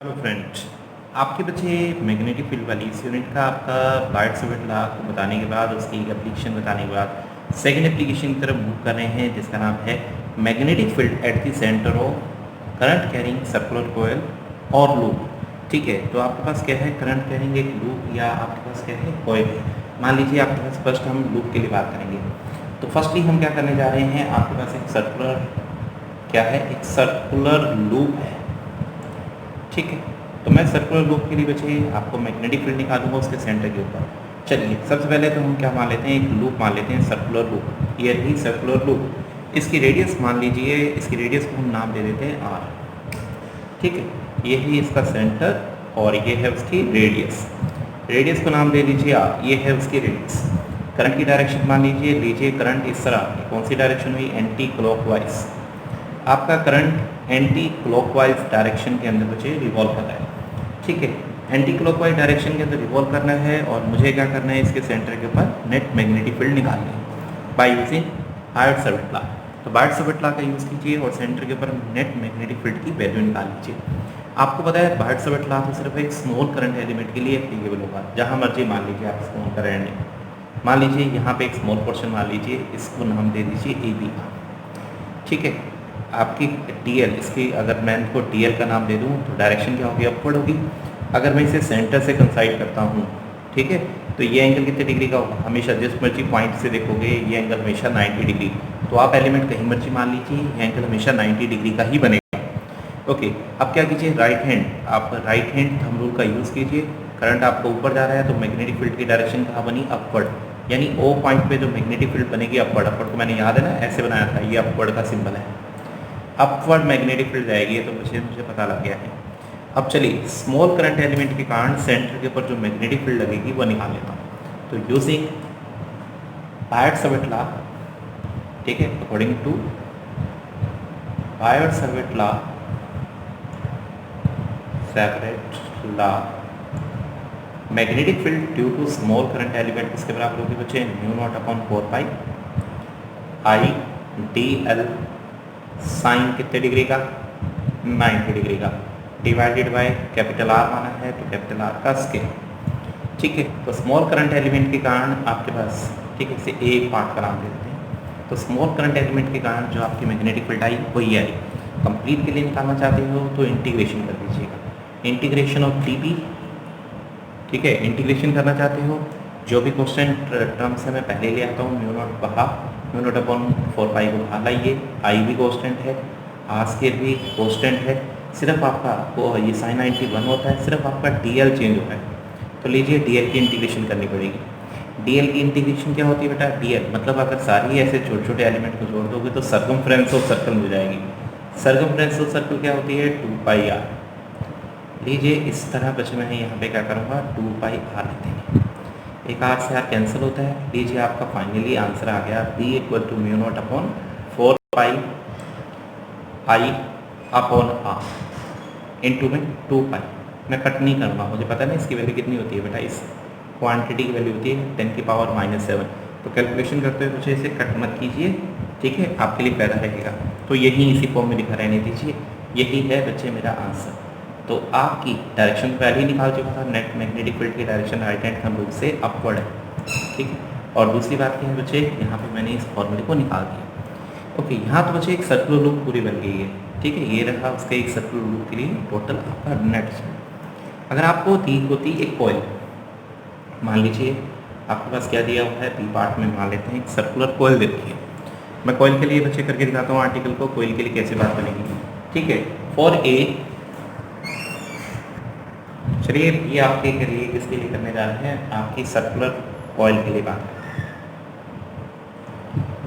Hello friends, आपके बच्चे magnetic field वाली इस यूनिट का आपका बायट-सावर्त लॉ को बताने के बाद उसकी एप्लीकेशन बताने के बाद सेकंड एप्लीकेशन की तरफ मूव कर रहे हैं, जिसका नाम है magnetic field at the centre of current carrying circular coil और लूप। ठीक है, तो आपके पास क्या है, करंट कैरिंग एक लूप या आपके पास क्या है, कॉइल। मान लीजिए आपके पास फर्स्ट हम लूप के लिए बात करेंगे। तो फर्स्टली हम क्या करने जा रहे हैं, आपके पास एक सर्कुलर क्या है, एक सर्कुलर लूप है। ठीक है, तो मैं सर्कुलर लूप के लिए बच्चे आपको मैग्नेटिक फील्ड निकालूंगा उसके सेंटर के ऊपर। चलिए सबसे पहले तो हम क्या मान लेते हैं, एक लूप मान लेते हैं, सर्कुलर लूप। ये रही सर्कुलर लूप। इसकी रेडियस मान लीजिए, इसकी रेडियस को हम नाम दे देते हैं आर। ठीक है, ये है इसका सेंटर और ये है उसकी रेडियस। रेडियस को नाम दे दीजिए आर, ये है उसकी रेडियस। करंट की डायरेक्शन मान लीजिए करंट इस तरह, कौन सी डायरेक्शन हुई, एंटी क्लॉकवाइज। आपका करंट एंटी क्लॉकवाइज डायरेक्शन के अंदर मुझे रिवॉल्व कर रहा है। ठीक है, एंटी क्लॉकवाइज डायरेक्शन के अंदर रिवॉल्व करना है और मुझे क्या करना है, इसके सेंटर के ऊपर नेट मैग्नेटिक फील्ड निकालनी है बाय यूजिंग बायट-सावर्त लॉ। तो बायट-सावर्त लॉ का यूज़ कीजिए और सेंटर के ऊपर नेट मैग्नेटिक फील्ड की वैल्यू निकाल लीजिए। आपको पता है बायट-सावर्त लॉ तो सिर्फ एक स्मॉल करंट एलिमेंट के लिए एप्लीकेबल होगा, जहाँ मर्जी मान लीजिए आप स्मॉल करंट। मान लीजिए यहाँ पे एक स्मॉल पोर्शन मान लीजिए, इसको नाम दे दीजिए ए बी। ठीक है, आपकी टीएल, इसकी अगर मैं इनको टीएल का नाम दे दूँ तो डायरेक्शन क्या होगी, अपवर्ड होगी। अगर मैं इसे सेंटर से कंसाइड करता हूँ, ठीक है, तो ये एंगल कितने डिग्री का होगा, हमेशा जिस मर्जी पॉइंट से देखोगे ये एंगल हमेशा 90 डिग्री। तो आप एलिमेंट कहीं मर्जी मान लीजिए, ये एंगल हमेशा 90 डिग्री का ही बनेगा। ओके, अब क्या कीजिए, राइट हैंड, आप राइट हैंड थंब रूल का यूज़ कीजिए। करंट आपको ऊपर जा रहा है तो मैग्नेटिक फील्ड की डायरेक्शन कहाँ बनी, अपवर्ड। यानी ओ पॉइंट पे जो मैग्नेटिक फील्ड बनेगी अपवर्ड। अपवर्ड को मैंने याद है ना ऐसे बनाया था, ये अपवर्ड का सिंबल है, अपवर्ड मैग्नेटिक फील्ड जाएगी। तो मुझे पता लग गया है। अब चलिए स्मॉल करंट एलिमेंट के कारण सेंटर के ऊपर जो मैग्नेटिक फील्ड लगेगी वो निकाल लेता हूँ। तो यूजिंग बायट-सावर्त लॉ, ठीक है, according to Biot Savart law, magnetic field due to small current element किसके बराबर होगी बच्चे, μ0/4 आई डी एल साइन कितने डिग्री का, 90 डिग्री का, डिवाइडेड बाय कैपिटल आर माना है तो कैपिटल आर का स्केल। ठीक है, तो स्मॉल करंट एलिमेंट के कारण आपके पास, ठीक है, इसे ए पार्ट का नाम दे देते हैं। तो स्मॉल करंट एलिमेंट के कारण जो आपकी मैग्नेटिक फील्ड आई वही आई। कंप्लीट के लिए निकालना चाहते हो तो इंटीग्रेशन कर दीजिएगा, इंटीग्रेशन ऑफ डी बी। ठीक है, इंटीग्रेशन करना चाहते हो, जो भी क्वेश्चन टर्म्स है मैं पहले ले आता हूँ, μ0/4 को बाहर लाइए, आई भी कॉन्स्टेंट है, आर स्केयर भी कॉन्स्टेंट है। सिर्फ आपका वो ये साइन 90 1 होता है, सिर्फ आपका डीएल चेंज होता है। तो लीजिए डीएल की इंटीग्रेशन करनी पड़ेगी। डीएल की इंटीग्रेशन क्या होती है बेटा, डीएल मतलब अगर सारी ऐसे छोटे छोटे एलिमेंट को जोड़ दोगे तो सर्कमफ्रेंस ऑफ सर्कल मिल जाएगी। सर्कमफ्रेंस ऑफ सर्कल क्या होती है, 2πr। लीजिए इस तरह बच्चे मैं यहाँ पे क्या करूँगा, 2πr लेते हैं, एक आर से आर कैंसिल होता है। लीजिए आपका फाइनली आंसर आ गया, B = μ0/4π I upon R into में 2π। मैं कट नहीं करूँगा, मुझे पता नहीं इसकी वैल्यू कितनी होती है बेटा, इस क्वांटिटी की वैल्यू होती है 10⁻⁻⁷। तो कैलकुलेशन करते हुए मुझे इसे कट मत कीजिए, ठीक है, आपके लिए फ़ायदा रहेगा। तो यही इसी फॉर्म में लिखा रहने दीजिए, यही है बच्चे मेरा आंसर। तो आपकी डायरेक्शन पहले ही निकाल चुका था, नेट मैग्नेटिक फील्ड की direction right hand thumb rule से अपवर्ड है। ठीक है, और दूसरी बात क्या है बच्चे, यहाँ पे मैंने इस फॉर्मूले को निकाल दिया। ओके, यहाँ तो बच्चे एक सर्कुलर लूप पूरी बन गई है। ठीक है, ये रहा उसके एक सर्कुलर लूप के लिए टोटल आपका नेट। अगर आपको दी होती एक कॉइल, मान लीजिए आपके पास क्या दिया हुआ है, बी पार्ट में मान लेते हैं एक सर्कुलर कॉइल देती है। मैं कॉइल के लिए बच्चे करके दिखाता हूँ आर्टिकल को, कॉइल के लिए कैसे बात बनेगी। ठीक है, फॉर ए, चलिए ये आपके के लिए किसके लिए करने जा रहे हैं, आपकी सर्कुलर कॉइल के लिए बात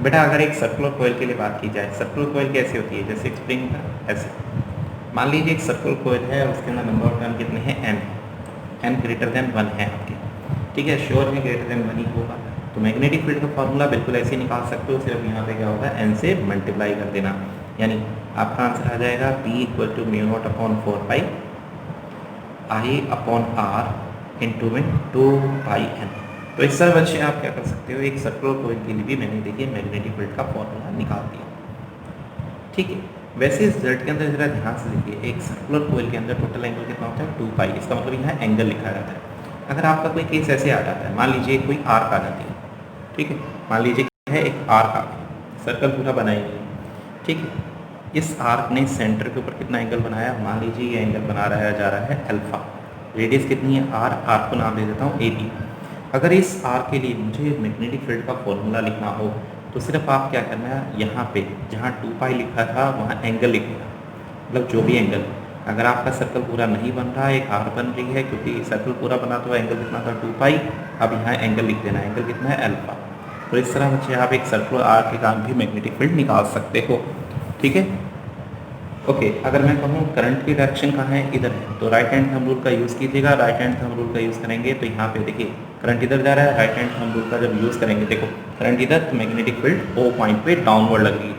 बेटा। अगर एक सर्कुलर कॉइल के लिए बात की जाए, सर्कुलर कॉइल कैसे होती है, जैसे एक स्प्रिंग का ऐसे। मान लीजिए एक सर्कुलर कॉइल है, उसके अंदर नंबर ऑफ टर्न कितने हैं, n ग्रेटर देन 1 है आपके। ठीक है, श्योर है ग्रेटर देन 1 ही होगा। तो मैग्नेटिक फील्ड का फॉर्मूला बिल्कुल ऐसे ही निकाल सकते हो, सिर्फ यहाँ पे क्या होगा, n से मल्टीप्लाई कर देना। यानी आपका आंसर आ जाएगा B = μ0/4π I upon R into में 2πn। तो इस तरह बच्चे आप क्या कर सकते हो, एक सर्कुलर कॉइल के लिए भी मैंने देखिए मैग्नेटिक फील्ड का फॉर्मूला निकाल दिया। ठीक है, वैसे इस रिजल्ट के अंदर ज़रा ध्यान से देखिए, एक सर्कुलर कोयल के अंदर टोटल एंगल कितना होता है 2 पाई, इसका मतलब यहाँ एंगल लिखा जाता है। अगर आपका कोई केस ऐसे आ जाता है, मान लीजिए कोई आर्क आ जाती है, ठीक है, मान लीजिए क्या है, एक आर्क आ गई, सर्कल पूरा बनाएंगे, ठीक है, इस आर्क ने सेंटर के ऊपर कितना एंगल बनाया, मान लीजिए ये एंगल बना रहा जा रहा है अल्फा, रेडियस कितनी है आर, आर्क को नाम दे देता हूँ ए बी। अगर इस आर्क के लिए मुझे मैग्नेटिक फील्ड का फॉर्मूला लिखना हो तो सिर्फ आप क्या करना है, यहाँ पे जहाँ 2 पाई लिखा था वहाँ एंगल लिखेगा, मतलब जो भी एंगल, अगर आपका सर्कल पूरा नहीं बन रहा है, एक आर बन रही है, क्योंकि सर्कल पूरा बना तो एंगल कितना था 2 पाई, अब यहाँ एंगल लिख देना, एंगल कितना है अल्फा। तो इस तरह बच्चे आप एक सर्कुलर आर्क के कारण भी मैग्नेटिक फील्ड निकाल सकते हो, ठीक है। ओके, अगर मैं कहूँ करंट की डायरेक्शन कहाँ है, इधर है, तो राइट हैंड थंब रूल का यूज़ कीजिएगा। राइट हैंड थंब रूल का यूज़ करेंगे तो यहाँ पे देखिए करंट इधर जा रहा है, राइट हैंड थंब रूल का जब यूज़ करेंगे, देखो करंट इधर, तो मैग्नेटिक फील्ड ओ पॉइंट पे डाउनवर्ड लग रही है,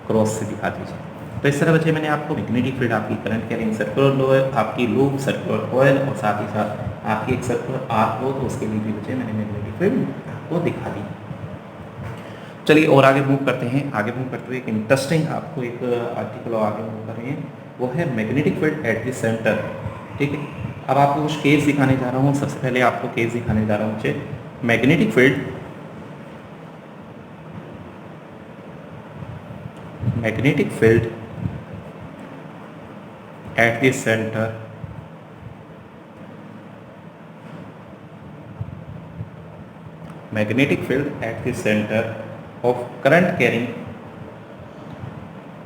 क्रॉस से दिखा दीजिए। तो इस तरह बच्चे मैंने आपको मैग्नेटिक फील्ड, आपकी करंट कैरिंग सर्कुलर लूप, आपकी लूप, सर्कुलर कॉइल और साथ ही साथ आपकी एक सर्कुलर आर्क हो, तो उसके लिए भी बच्चे मैंने मैग्नेटिक फील्ड आपको दिखा दी। चलिए और आगे मूव करते हैं। आगे मूव करते हुए एक इंटरेस्टिंग आपको एक आर्टिकल आगे मूव कर रहे हैं, वो है magnetic field at the centre, ठीक है। अब आपको कुछ केस दिखाने जा रहा हूँ। सबसे पहले आपको केस दिखाने जा रहा हूँ बच्चे, magnetic field at the centre magnetic field at the centre of current carrying,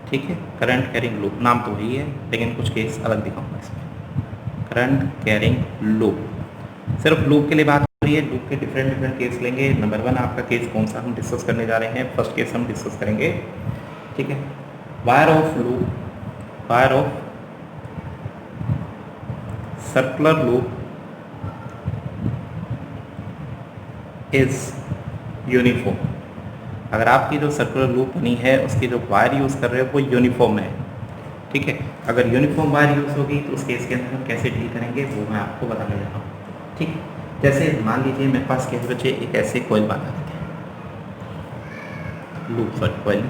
ठीक है, करंट कैरिंग लूप, नाम तो वही है लेकिन कुछ केस अलग दिखाऊंगा इसमें। करंट कैरिंग लूप, सिर्फ लूप के लिए बात हो रही है, लूप के डिफरेंट केस लेंगे। नंबर 1 आपका केस कौन सा हम डिस्कस करने जा रहे हैं, फर्स्ट केस हम डिस्कस करेंगे, ठीक है, wire of loop, wire of circular loop is uniform. अगर आपकी जो सर्कुलर लूप बनी है उसकी जो वायर यूज़ कर रहे हो वो यूनिफॉर्म है, ठीक है। अगर यूनिफॉर्म वायर यूज़ होगी तो उस केस के अंदर हम कैसे डील करेंगे वो मैं आपको बताने जा रहा हूँ, ठीक है। जैसे मान लीजिए मेरे पास कैसे बच्चे एक ऐसे कॉइल बना देते हैं, लूप, सॉरी कॉइल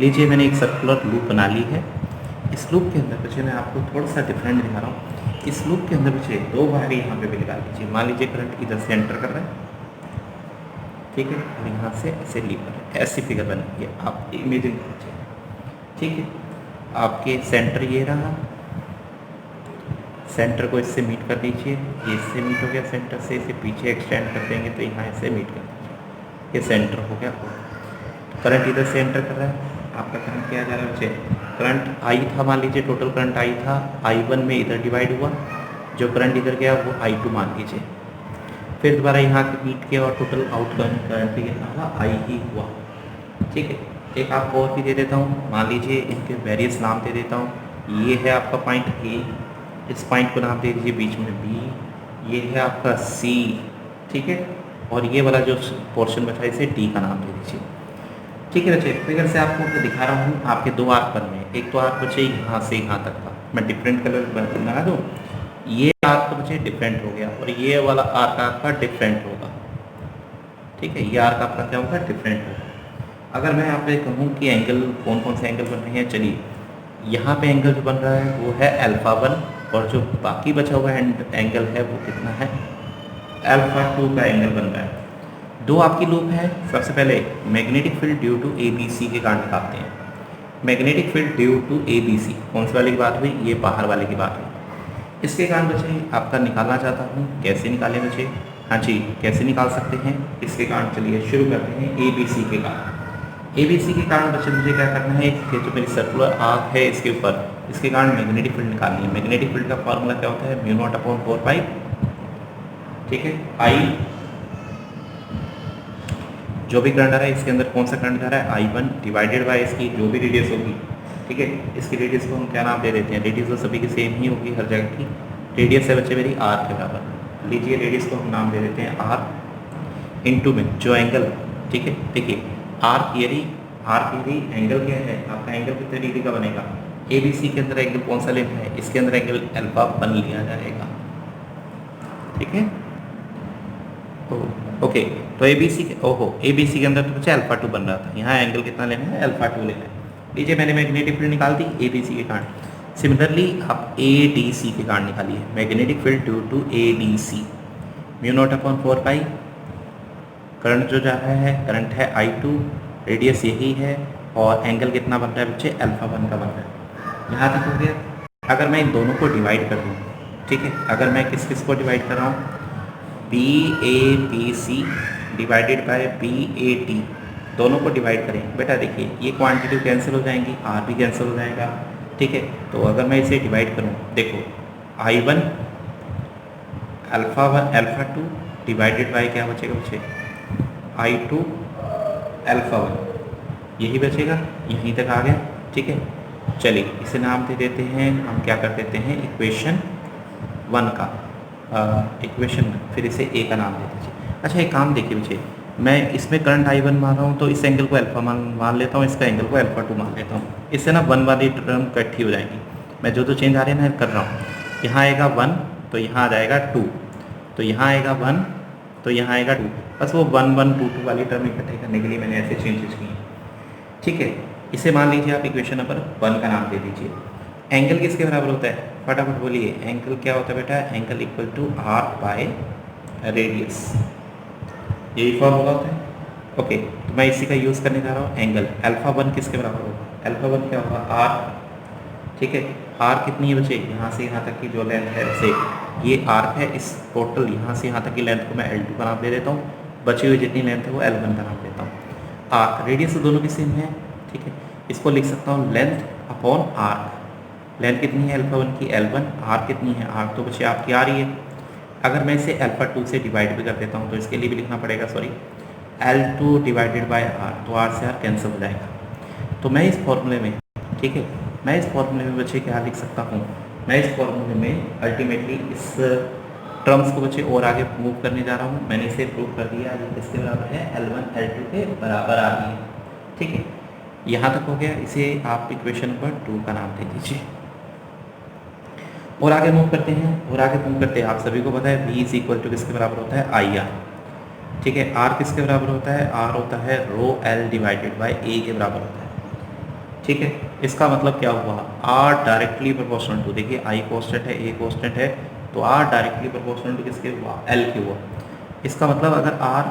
लीजिए, मैंने एक सर्कुलर लूप बना ली है। इस लूप के अंदर बच्चे मैं आपको थोड़ा सा डिफरेंट दिखा रहा हूँ। इस लूप के अंदर बच्चे 2 वायर यहाँ पे भी लगा लीजिए। मान लीजिए करंट इधर से एंटर कर रहा है, ठीक है, और यहाँ से ऐसे लीव कर रहे हैं, ऐसी फिगर बनी है, आप इमेजिन कीजिए, ठीक है। आपके सेंटर ये रहा, सेंटर को इससे मीट कर दीजिए, ये इससे मीट हो गया, सेंटर से इसे पीछे एक्सटेंड कर देंगे तो यहाँ इससे मीट कर दीजिए, ये सेंटर हो गया। करंट इधर से एंटर कर रहा है, आपका करंट क्या जा रहा है बच्चे, करंट आई था, मान लीजिए टोटल करंट आई था, I1 में इधर डिवाइड हुआ, जो करंट इधर गया वो I2 मान लीजिए, फिर दोबारा यहाँ के मीट किया और टोटल आउटगोइंग करंट भी कितना हुआ, I ही हुआ, ठीक है। एक आपको और भी दे देता हूँ, मान लीजिए इनके वेरियस नाम दे देता हूँ। ये है आपका पॉइंट ए, इस पॉइंट को नाम दे दीजिए बीच में बी, ये है आपका सी, ठीक है, और ये वाला जो पोर्शन बचा इसे डी का नाम दे दीजिए, ठीक है बच्चे। फिगर से आपको दिखा रहा हूँ, आपके 2 आर्क बन रहे हैं। एक तो आर्क बच्चे यहाँ से यहाँ तक का, मैं डिफरेंट कलर बना दूँ, ये आर्क तो बच्चे डिफरेंट हो गया और ये वाला आर्क आपका डिफरेंट होगा, ठीक है, ये आर्क आपका क्या होगा, डिफरेंट होगा। अगर मैं आपसे कहूँ कि एंगल कौन कौन से एंगल बन रहे हैं, चलिए यहाँ पे एंगल जो बन रहा है वो है α1, और जो बाकी बचा हुआ एंगल है वो कितना है, α2 का एंगल बन रहा है। 2 आपकी लूप है। सबसे पहले magnetic field due to ABC के कारण निकालते हैं। Magnetic field due to ABC, कौन से वाले की बात हुई, ये बाहर वाले की बात हुई। इसके कारण बच्चे आपका निकालना चाहता हूँ, कैसे निकालें बच्चे, हाँ जी कैसे निकाल सकते हैं इसके कारण, चलिए शुरू करते हैं ABC के कारण। ABC के कारण बच्चे मुझे क्या करना है, कि जो मेरी सर्कुलर आर्क है इसके ऊपर, इसके कारण मैग्नेटिक फील्ड निकालनी है। मैग्नेटिक फील्ड का फॉर्मूला क्या होता है, μ0/4π, ठीक है, I, जो भी करंट आ रहा है इसके अंदर कौन सा करंट जा रहा है, I1 डिवाइडेड बाय इसकी जो भी रेडियस होगी, ठीक है। इसकी रेडियस को हम क्या नाम दे देते हैं, रेडियस तो सभी की सेम ही होगी हर जगह की, रेडियस है बच्चे मेरी R के बराबर। लीजिए रेडियस को हम नाम दे देते हैं R, इनटू में जो एंगल, ठीक है, देखिए आर थियरी एंगल क्या है आपका, एंगल कितने डिग्री का बनेगा, ABC के अंदर एंगल कौन सा लेना है, इसके अंदर एंगल α1 लिया जाएगा, ठीक है। ओके, तो ABC के, ABC के अंदर तो बच्चे α2 बन रहा था, यहाँ एंगल कितना लेना है, α2 लेना है। लीजिए मैंने मैग्नेटिक फील्ड निकाल दी ए बी सी के कारण। सिमिलरली आप ए डी सी के कारण निकालिए, magnetic field due to A D C, mu naught upon 4 pi, current जो जा रहा है करंट है I2, रेडियस यही है और एंगल कितना बन रहा है बच्चे, अल्फा 1 का बन रहा है। यहाँ तक हो गया। अगर मैं इन दोनों को डिवाइड कर दूँ, ठीक है, अगर मैं किस किस को डिवाइड कर रहा हूँ, B A B C divided by B A T, दोनों को डिवाइड करें बेटा, देखिए ये क्वांटिटी कैंसिल हो जाएंगी, आर भी कैंसिल हो जाएगा, ठीक है। तो अगर मैं इसे डिवाइड करूँ, देखो I1 alpha 1 alpha 2 divided by क्या बचेगा बच्चे, I2 अल्फा 1, यही बचेगा, यहीं तक आ गया, ठीक है। चलिए इसे नाम दे देते हैं, हम क्या कर देते हैं इक्वेशन 1 का, इक्वेशन, फिर इसे ए का नाम दे दीजिए। अच्छा एक काम देखिए बच्चे, मैं इसमें करंट I1 मान रहा हूँ तो इस एंगल को अल्फा मान लेता हूँ, इसका एंगल को अल्फा 2 मान लेता हूँ, इससे ना 1 वाली टर्म इकट्ठी हो जाएंगी। मैं जो चेंज आ रहे हैं ना कर रहा हूँ, यहाँ आएगा 1 तो यहाँ आ जाएगा 2, तो यहाँ आएगा 1 तो यहाँ आएगा 2, बस वो 1 1 2 2 वाली टर्म इकट्ठे करने के लिए मैंने ऐसे चेंजेस किए, ठीक है। इसे मान लीजिए आप इक्वेशन नंबर 1 का नाम दे दीजिए। एंगल किसके बराबर होता है, फटाफट बोलिए, एंगल क्या होता है बेटा, angle equal to R by radius, यही फॉर्मूला होता है, ओके। तो मैं इसी का यूज़ करने जा रहा हूँ। एंगल अल्फा 1 किसके बराबर होगा, अल्फा 1 क्या होगा, आर, ठीक है। आर कितनी है बच्चे, यहाँ से यहाँ तक की जो लेंथ है से ये आर है, इस टोटल यहाँ से यहाँ तक की लेंथ को मैं L2 का नाम दे देता हूँ, बची हुई जितनी लेंथ है वो L1 का नाम देता हूँ। आर रेडियस दोनों की सेम है, ठीक है। इसको लिख सकता हूँ लेंथ अपॉन आर, लेंथ कितनी है अल्फा 1 की L1, आर कितनी है, आर तो बच्चे आपकी आ रही है। अगर मैं इसे अल्फा 2 से डिवाइड भी कर देता हूँ तो इसके लिए भी लिखना पड़ेगा, sorry, L2 divided by R, तो आर से आर कैंसिल हो जाएगा। तो मैं इस फॉर्मूले में, ठीक है, मैं इस फॉर्मूले में बच्चे क्या लिख सकता हूँ, मैं इस फॉर्मूले में अल्टीमेटली इस टर्म्स को बच्चे और आगे मूव करने जा रहा हूँ। मैंने इसे प्रूव कर दिया, ये किसके बराबर है, L1 L2 के बराबर आ रही है, ठीक है। यहाँ तक हो गया, इसे आप इक्वेशन नंबर 2 का नाम दे दीजिए और आगे मूव करते हैं। और आगे मूव करते हैं, आप सभी को पता है V इज इक्वल टू किसके बराबर होता है, IR, ठीक है। R किसके बराबर होता है, R होता है रो L डिवाइडेड बाय A के बराबर होता है, ठीक है। इसका मतलब क्या हुआ, R डायरेक्टली प्रोपोर्शनल टू, देखिए I कांस्टेंट है, A कांस्टेंट है, तो R डायरेक्टली प्रोपोर्शनल टू किसके हुआ, L के हुआ। इसका मतलब अगर R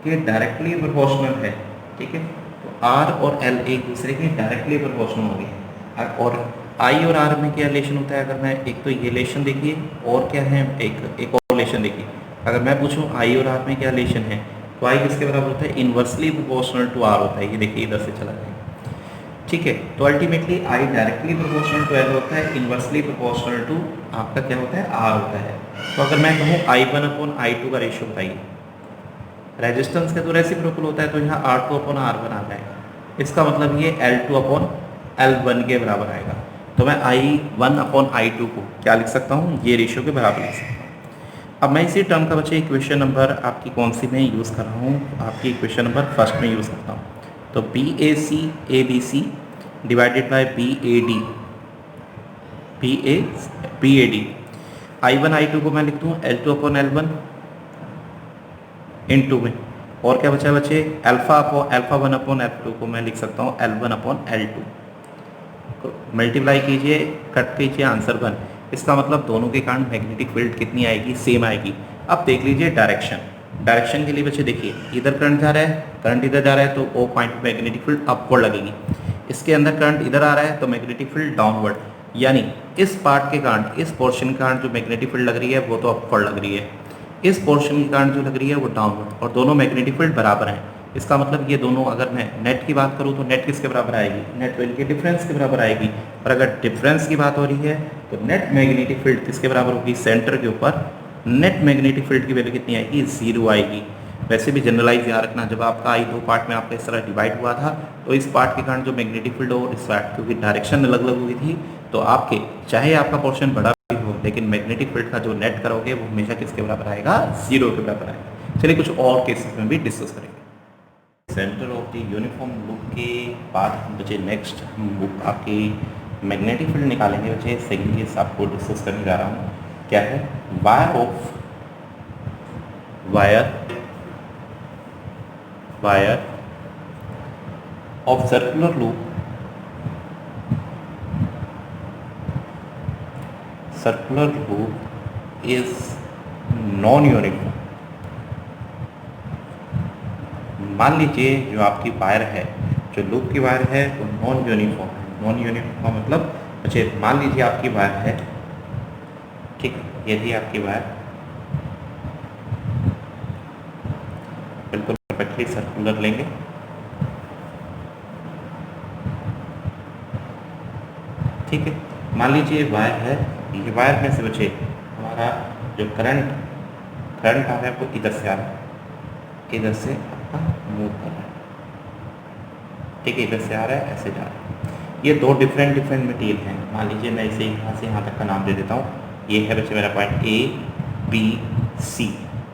के डायरेक्टली प्रोपोर्शनल है, ठीक है, तो R और L एक दूसरे के डायरेक्टली प्रोपोर्शनल हो गए। और I और R में क्या रिलेशन होता है, अगर मैं एक तो ये रिलेशन देखिए और क्या है, एक और रिलेशन देखिए। अगर मैं पूछूं I और R में क्या रिलेशन है, तो I किसके बराबर होता है, इनवर्सली प्रोपोर्शनल टू R होता है, ये देखिए इधर से चला जाएगा, ठीक है। तो ultimately I directly proportional to L होता है, इनवर्सली प्रोपोर्शनल टू आपका क्या होता है, R होता है। तो अगर मैं कहूँ I1 अपॉन I2 का रेशियो बताइए, रेजिस्टेंस का तो रेसिप्रोकल होता है, तो यहाँ R2 अपॉन R1 आ जाएगा। इसका मतलब ये L2 अपॉन L1 के बराबर आएगा। तो मैं I1 अपॉन I2 को क्या लिख सकता हूँ, ये रेशियो के बराबर लिख सकता हूँ। अब मैं इसी टर्म का बच्चे इक्वेशन नंबर आपकी कौन सी में यूज़ कर रहा हूँ, आपकी इक्वेशन नंबर फर्स्ट में यूज़ करता हूँ। तो BAC divided by BAD, I1 I2 को मैं लिख दूँ L2 अपॉन L1 इन 2 में, और क्या बचा बच्चे, अल्फा 1 अपॉन F2 को मैं लिख सकता हूँ L1 अपॉन L2। मल्टीप्लाई कीजिए, कट कीजिए, आंसर 1। इसका मतलब दोनों के कारण मैग्नेटिक फील्ड कितनी आएगी, सेम आएगी। अब देख लीजिए डायरेक्शन के लिए बच्चे देखिए, इधर करंट जा रहा है, करंट इधर जा रहा है, तो O point magnetic field upward लगेगी। इसके अंदर करंट इधर आ रहा है तो मैग्नेटिक फील्ड डाउनवर्ड, यानी इस पार्ट के कारण, इस पोर्शन के कारण जो मैग्नेटिक फील्ड लग रही है वो तो अपवर्ड लग रही है, इस पोर्शन के कारण जो लग रही है वो डाउनवर्ड, और दोनों मैग्नेटिक फील्ड बराबर हैं। इसका मतलब ये दोनों, अगर मैं नेट की बात करूँ तो नेट किसके बराबर आएगी, नेट तो इनके डिफरेंस के बराबर आएगी। और अगर डिफरेंस की बात हो रही है तो नेट मैग्नेटिक फील्ड किसके बराबर होगी, सेंटर के ऊपर नेट मैग्नेटिक फील्ड की वैल्यू कितनी आएगी, 0 आएगी। वैसे भी जनरलाइज याद रखना, जब आपका I 2 पार्ट में आपका इस तरह डिवाइड हुआ था तो इस पार्ट के कारण जो मैग्नेटिक फील्ड हो, इस पार्ट क्योंकि डायरेक्शन अलग अलग हुई थी, तो आपके चाहे आपका पोर्शन बड़ा भी हो लेकिन मैग्नेटिक फील्ड का जो नेट करोगे वो हमेशा किसके बराबर आएगा, 0 के बराबर आएगा। चलिए कुछ और केसेस में भी डिस्कस करेंगे। Centre of the uniform loop के बाद बच्चे नेक्स्ट हम आपकी मैग्नेटिक फील्ड निकालेंगे। बच्चे सेकंड केस आपको डिस्कस करने जा रहा हूँ, क्या है, wire of circular loop circular loop is non uniform. मान लीजिए जो आपकी वायर है, जो लूप की वायर है वो नॉन यूनिफॉर्म है। नॉन यूनिफॉर्म मतलब अच्छा, मान लीजिए आपकी वायर है, ठीक है, यदि आपकी वायर बिल्कुल परफेक्टली सर्कुलर लेंगे, ठीक है, मान लीजिए वायर है, ये वायर में से बचे हमारा जो करंट आ रहा है वो इधर से आ रहा है, इधर से आपका मूव कर रहा है, ठीक है, इधर से आ रहा है, ऐसे जा रहा है। ये दो डिफरेंट मटेरियल हैं। मान लीजिए मैं इसे यहाँ से यहाँ तक का नाम दे देता हूँ। ये है बच्चे मेरा पॉइंट ए बी सी।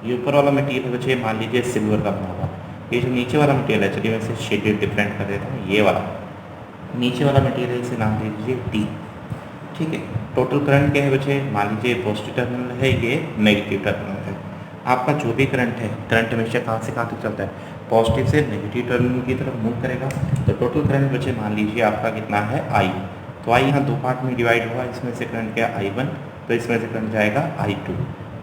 ये ऊपर वाला मटेरियल है बच्चे मान लीजिए सिल्वर का बना हुआ। ये जो नीचे वाला मटेरियल है, चलिए मैं इसे शेडेड डिफरेंट कर देता हूँ। ये वाला नीचे वाला मटेरियल है, इसे नाम दे दीजिए डी, ठीक है। टोटल करंट क्या है बच्चे, मान लीजिए पॉजिटिव टर्मिनल है, ये नेगेटिव टर्मिनल है। आपका जो भी करंट है, करंट हमेशा कहाँ से कहाँ तक चलता है, पॉजिटिव से नेगेटिव टर्मिनल की तरफ मूव करेगा। तो टोटल करंट बच्चे मान लीजिए आपका कितना है आई। तो आई यहाँ दो पार्ट में डिवाइड हुआ, इसमें से करंट क्या I1, तो इसमें से करंट जाएगा I2।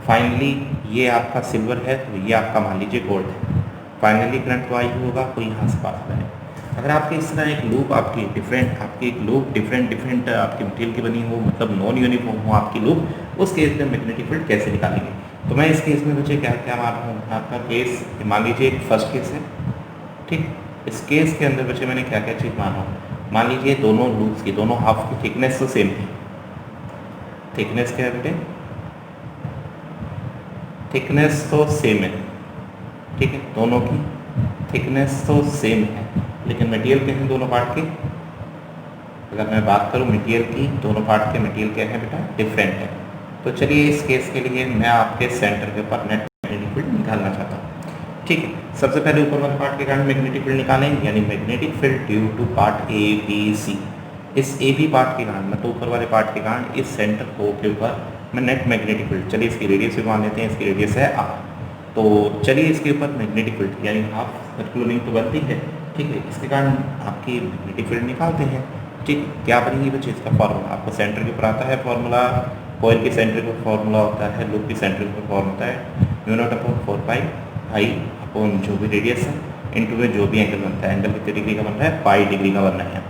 फाइनली ये आपका सिल्वर है, तो ये आपका मान लीजिए गोल्ड है। फाइनली करंट तो आई होगा, तो यहाँ से पास होगा। अगर आपके इस तरह एक लूप आपकी एक लूप डिफरेंट आपकी मटेरियल की बनी हो, मतलब नॉन यूनिफॉर्म हो आपकी लूप, उस केस में मैग्नेटिक फील्ड कैसे निकालेंगे। तो मैं इस केस में मुझे क्या क्या मान रहा हूँ, आपका केस मान लीजिए एक फर्स्ट केस है, ठीक। इस केस के अंदर बच्चे मैंने क्या क्या चीज़ मान रहा हूँ, मान लीजिए दोनों लूप्स की दोनों हाफ की थिकनेस तो सेम है। थिकनेस क्या है बेटे, थिकनेस तो सेम है, ठीक है, दोनों की थिकनेस तो सेम है, लेकिन मटेरियल क्या है दोनों पार्ट के। अगर मैं बात करूं मटेरियल की, दोनों पार्ट के मटेरियल क्या है बेटा, डिफरेंट है। तो चलिए इस केस के लिए मैं आपके सेंटर के ऊपर नेट मैग्नेटिक फील्ड निकालना चाहता हूं, ठीक है। सबसे पहले ऊपर वाले पार्ट के कारण मैग्नेटिक फील्ड निकालेंगे, यानी magnetic field due to part A B C. इस ए बी पार्ट के कारण, मतलब ऊपर वाले पार्ट के कारण, इस सेंटर को के ऊपर मैं नेट मैग्नेटिक फील्ड, चलिए इसकी रेडियस भी मान लेते हैं, इसकी रेडियस है आर। तो चलिए इसके ऊपर मैग्नेटिक फील्ड यानी हाफ सर्कुलर लिंक तो बनती है, ठीक है, इसके कारण आपकी मैग्नेटिक फील्ड निकालते हैं, ठीक। क्या बनेगी बच्चे, इसका फॉर्मूला आपको सेंटर के ऊपर आता है। फॉर्मूला कॉइल के सेंटर का फॉर्मूला होता है, लूप के सेंटर का फॉर्मूला होता है μ0/4π अपॉन जो भी रेडियस है इनटू में जो भी एंगल बनता है। एंगल कितने डिग्री का बन रहा है, पाई डिग्री का बनना है,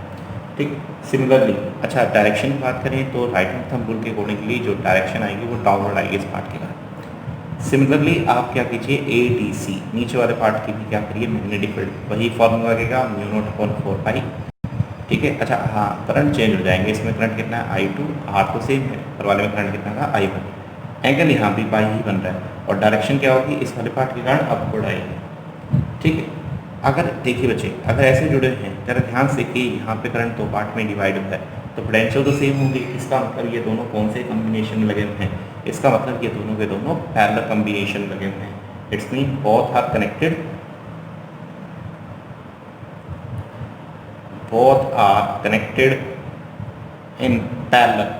ठीक। सिमिलरली अच्छा डायरेक्शन की बात करें तो राइट हैंड थंब रूल के अकॉर्डिंगली जो डायरेक्शन आएगी वो डाउनवर्ड आएगी इस पार्ट के कारण। सिमिलरली आप क्या कीजिए, ए डी सी नीचे वाले पार्ट की भी क्या करिए मैग्नेटिक फील्ड, वही फॉर्मूला लगेगा μ0/4π, ठीक है। अच्छा हाँ, करंट चेंज हो जाएंगे, इसमें करंट कितना है I2, R तो सेम है, पर वाले में करंट कितना था I1। एंगल यहाँ भी पाई ही बन रहा है, और डायरेक्शन क्या होगी, इस वाले पार्ट के कारण अपवर्ड आएगी, ठीक है। अगर देखिए बच्चे, अगर ऐसे जुड़े हैं जरा ध्यान से कि यहाँ पे करंट दो पार्ट में डिवाइड होता है, तो पोटेंशियल तो सेम होगी। इसका मतलब ये दोनों कौन से कम्बिनेशन लगे हुए हैं, इसका मतलब ये दोनों के दोनों पैरेलल कम्बिनेशन लगे हुए हैं। It's mean both are connected, both are connected in parallel,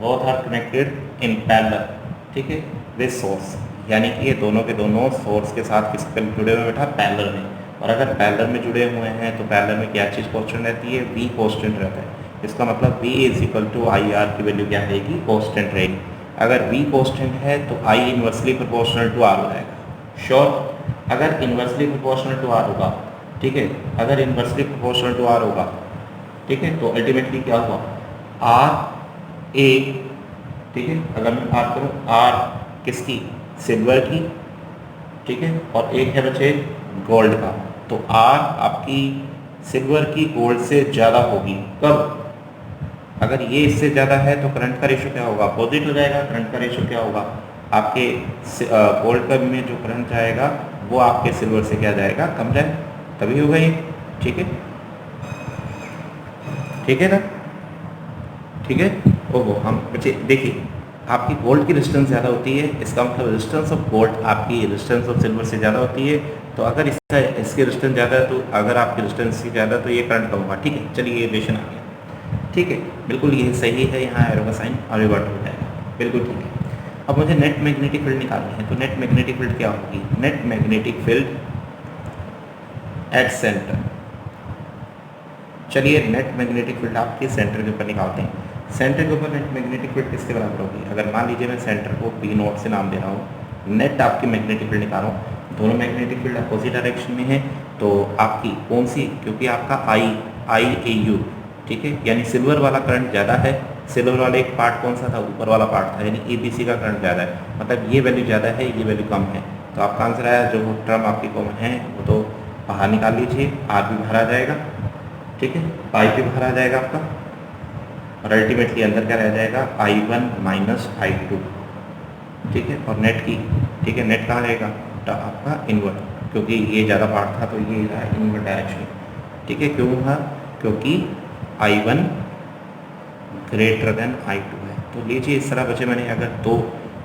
both are connected in parallel, ठीक है, with source, यानी कि ये दोनों के दोनों सोर्स के साथ किस पे जुड़े हुए बेटा, पैरेलल में। और अगर पैरेलल में जुड़े हुए हैं तो पैरेलल में क्या चीज़ कांस्टेंट रहती है, V कांस्टेंट रहता है। इसका मतलब V is equal to I R की वैल्यू क्या रहेगी, कांस्टेंट रहेगी। अगर V कांस्टेंट है तो I inversely proportional to R हो जाएगा। श्योर, अगर इन्वर्सली प्रोपोर्शनल टू R होगा, ठीक है, अगर इन्वर्सली प्रोपोर्शनल टू R होगा, ठीक है, तो अल्टीमेटली क्या हुआ, R A, ठीक है, अगर मैं बात करूँ R किसकी, सिल्वर की, ठीक है, और एक है बच्चे गोल्ड का, तो R आपकी सिल्वर की गोल्ड से ज़्यादा होगी। कब, अगर ये इससे ज़्यादा है तो करंट का रेशो क्या होगा, अपोजिट हो जाएगा। करंट का रेशो क्या होगा, आपके गोल्ड का में जो करंट जाएगा वो आपके सिल्वर से क्या जाएगा, कम जाएगा, तभी होगा ये, ठीक है, ठीक है ना, ठीक है। ओहो, हम बच्चे देखिए, आपकी गोल्ड की रेजिस्टेंस ज़्यादा होती है, इसका मतलब रेजिस्टेंस ऑफ गोल्ड आपकी रेजिस्टेंस ऑफ सिल्वर से ज़्यादा होती है। तो अगर इसकी रेजिस्टेंस ज़्यादा है, तो अगर आपकी रेजिस्टेंस ज़्यादा तो ये करंट कम होगा, ठीक है। चलिए ये इक्वेशन आ गया, ठीक है, बिल्कुल ये सही है, यहाँ एरो का साइन आर्यभट्ट हो जाएगा, बिल्कुल ठीक है। अब मुझे नेट मैग्नेटिक फील्ड निकालनी है, तो नेट मैग्नेटिक फील्ड क्या होगी, net magnetic field at centre. चलिए नेट मैग्नेटिक फील्ड आपके सेंटर के ऊपर निकालते हैं। सेंटर के ऊपर नेट मैग्नेटिक फील्ड किसके बराबर होगी? अगर मान लीजिए मैं सेंटर को पी नोट से नाम दे रहा हूँ, नेट आपकी मैग्नेटिक फील्ड निकाल रहा हूँ, दोनों मैग्नेटिक फील्ड अपोजिट डायरेक्शन में है, तो आपकी कौन सी, क्योंकि आपका आई ए यू, ठीक है, यानी सिल्वर वाला करंट ज़्यादा है, सिल्वर वाला एक पार्ट कौन सा था, ऊपर वाला पार्ट था, यानी ए बी सी का करंट ज़्यादा है, मतलब ये वैल्यू ज़्यादा है, ये वैल्यू कम है, तो आपका आंसर आया, जो टर्म आपकी कॉमन है वो तो बाहर निकाल लीजिए, आर भी बाहर आ जाएगा, ठीक है, पाई भी बाहर आ जाएगा आपका, और अल्टीमेटली अंदर क्या रह जाएगा, I1 माइनस I2, ठीक है, और नेट की, ठीक है, नेट कहाँ रहेगा, तो आपका इनवर्ट, क्योंकि ये ज़्यादा पार्ट था तो ये रहा इनवर्ट डायरेक्शन, ठीक है, क्यों था, क्योंकि I1 ग्रेटर देन I2 है। तो लीजिए इस तरह बचे, मैंने अगर दो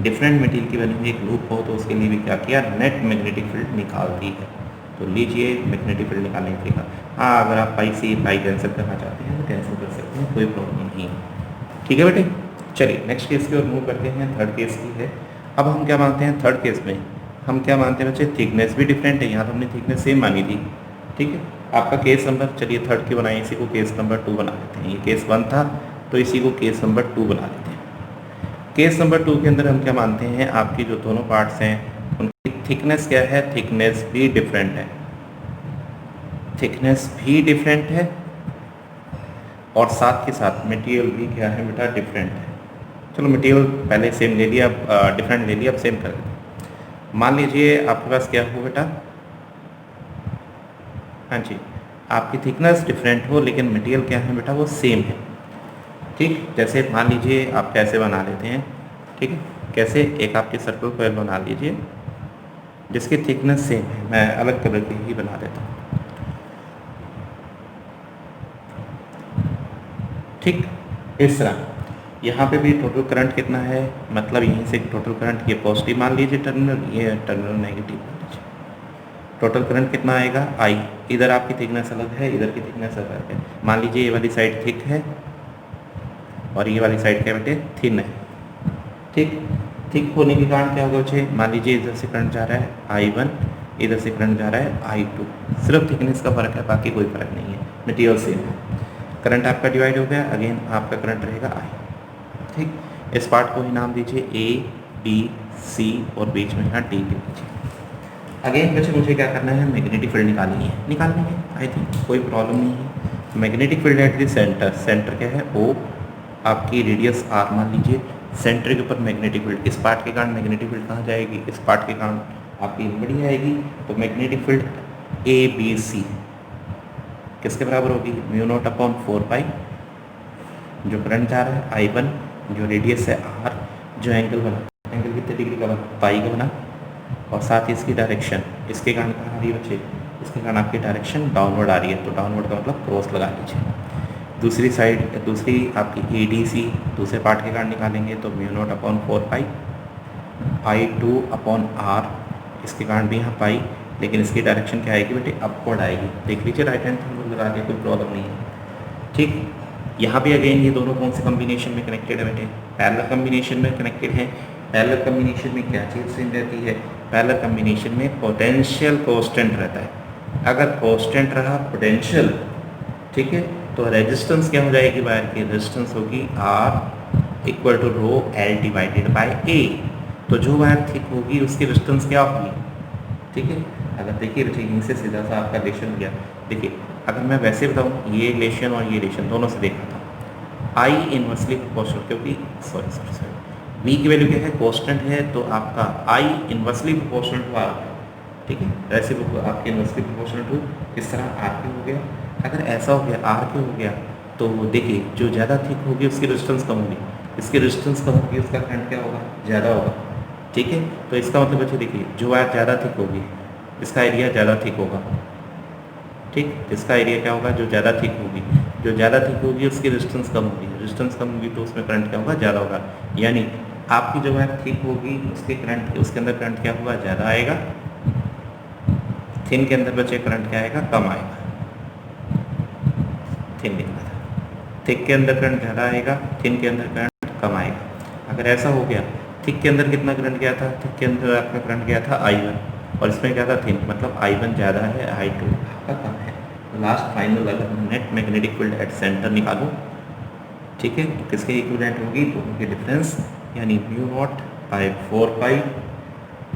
डिफरेंट मटेरियल की बनी हुई एक लूप हो तो उसके लिए भी क्या किया, नेट मैग्नेटिक फील्ड निकाल दी है। तो लीजिए मैग्नेटिक फील्ड निकालने के तरीका, हाँ अगर आप पाई से पाई कैंसिल करना चाहते हैं तो कैंसिल कर सकते हैं, कोई प्रॉब्लम नहीं है, ठीक है बेटे। चलिए नेक्स्ट केस की ओर मूव करते हैं, थर्ड केस की है। अब हम क्या मानते हैं थर्ड केस में, हम क्या मानते हैं बच्चे, थिकनेस भी डिफरेंट है, यहाँ तो हमने थिकनेस सेम मानी थी, ठीक है। आपका केस नंबर, चलिए थर्ड की बनाए, इसी को केस नंबर 2 बना लेते हैं, ये केस 1 था तो इसी को केस नंबर 2 बना लेते हैं। केस नंबर 2 के अंदर हम क्या मानते हैं, आपकी जो दोनों पार्ट्स हैं उनकी थिकनेस क्या है, थिकनेस भी डिफरेंट है, थिकनेस भी डिफरेंट है, और साथ के साथ मटेरियल भी क्या है बेटा, डिफरेंट है। चलो मटेरियल पहले सेम ले लिया, डिफरेंट ले लिया, अब सेम कर देते हैं। मान लीजिए आपके पास क्या हो बेटा, हाँ जी, आपकी थिकनेस डिफरेंट हो लेकिन मटेरियल क्या है बेटा, वो सेम है, ठीक। जैसे मान लीजिए आप कैसे बना लेते हैं, ठीक है, कैसे, एक आपके सर्कल कोयल बना लीजिए जिसकी थिकनेस सेम है, मैं अलग कलर की ही बना देता हूँ, ठीक। इस तरह यहाँ पे भी टोटल करंट कितना है, मतलब यहीं से टोटल करंट, ये पॉजिटिव मान लीजिए टर्मिनल, ये टर्मिनल नेगेटिव मान लीजिए, टोटल करंट कितना आएगा, आई, इधर आपकी थिकनेस अलग है, इधर की थिकनेस अलग है, मान लीजिए ये वाली साइड थिक है और ये वाली साइड क्या बेटे, थिन है, ठीक। थिक होने के कारण क्या होगा बच्चे, मान लीजिए इधर से करंट जा रहा है I1, इधर से करंट जा रहा है I2, सिर्फ थिकनेस का फर्क है, बाकी कोई फर्क नहीं है, मटेरियल सेम है। करंट आपका डिवाइड हो गया, अगेन आपका करंट रहेगा I, ठीक। इस पार्ट को ही नाम दीजिए A B C और बीच में यहाँ D के दीजिए। अगेन बच्चे मुझे क्या करना है, मैग्नेटिक फील्ड निकालनी है, आई थिंक कोई प्रॉब्लम नहीं है। Magnetic field at the centre, centre क्या है O, आपकी रेडियस R मान लीजिए, सेंटर के ऊपर मैग्नेटिक फील्ड, इस पार्ट के कारण मैग्नेटिक फील्ड कहाँ जाएगी, इस पार्ट के कारण आपकी इनवर्ड आएगी, तो मैग्नेटिक फील्ड ABC किसके बराबर होगी, μ0/4 जो करंट जा रहा है I1, जो रेडियस है R, जो एंगल बना, एंगल कितने डिग्री का बना, पाई का बना, और साथ ही इसकी डायरेक्शन, इसके कारण कहाँ आ रही है बच्चे, इसके कारण आपकी डायरेक्शन डाउनवर्ड आ रही है, तो डाउनवर्ड का मतलब क्रॉस लगा लीजिए। दूसरी साइड, दूसरी आपकी ADC दूसरे पार्ट के कारण निकालेंगे, तो μ0/4 I2/R, इसके कारण भी यहाँ पाई, लेकिन इसकी डायरेक्शन क्या आएगी बेटे, अपवर्ड आएगी, देख लीजिए राइट हैंड साइड लगा के, कोई प्रॉब्लम नहीं है, ठीक। यहाँ भी अगेन ये दोनों कौन से कॉम्बिनेशन में कनेक्टेड है बेटे, पैरेलल कॉम्बिनेशन में कनेक्टेड है। पैरेलल कॉम्बिनेशन में क्या चीज़ सेम रहती है, पैरेलल कॉम्बिनेशन में पोटेंशियल कांस्टेंट रहता है, अगर कांस्टेंट रहा पोटेंशियल, ठीक है, तो रेजिस्टेंस क्या हो जाएगी वायर की, रेजिस्टेंस होगी R equal to rho L divided by A, तो जो वायर थिक होगी उसकी रेजिस्टेंस क्या होगी, ठीक है। अगर देखिए बच्चे यहीं से सीधा सा आपका रिलेशन हो गया, देखिए अगर मैं वैसे बताऊँ, ये रिलेशन और ये रिलेशन दोनों से देखा था, I इनवर्सली प्रोपोर्शनल, क्योंकि सॉरी V की वैल्यू क्या है, कांस्टेंट है, तो आपका I inversely proportional to R, ठीक है, वैसे आपके इनवर्सली प्रोपोर्शनल टू, इस तरह R क्यू हो गया। अगर ऐसा हो गया, R क्यू हो गया, तो देखिए जो ज़्यादा थिक होगी उसकी रेजिस्टेंस कम होगी, इसकी रेजिस्टेंस कम होगी, उसका करंट क्या होगा, ज़्यादा होगा, ठीक है। तो इसका मतलब बच्चे देखिए, जो वायर ज़्यादा थिक होगी इसका एरिया ज़्यादा थिक होगा, ठीक, इसका एरिया क्या होगा, जो ज़्यादा थिक होगी, जो ज़्यादा थिक होगी उसकी रेजिस्टेंस कम होगी, रेजिस्टेंस कम होगी तो उसमें करंट क्या होगा, ज़्यादा होगा, यानी आपकी जो वायर थिक होगी उसके करंट, उसके अंदर करंट क्या होगा, ज़्यादा आएगा, थिन के अंदर बच्चे करंट क्या आएगा, कम आएगा, थिन लिखना था, थिक के अंदर करंट ज़्यादा आएगा, थिन के अंदर करंट कम आएगा। अगर ऐसा हो गया, थिक के अंदर कितना करंट गया था, थिक के अंदर आपका करंट गया था I1, और इसमें क्या था थिन, मतलब I1 ज़्यादा है, I2 आपका कम है। लास्ट फाइनल अगर net magnetic field at centre निकालूँ, ठीक है, तो किसके इक्विवेलेंट होगी, दोनों के डिफरेंस, यानी mu naught by 4 pi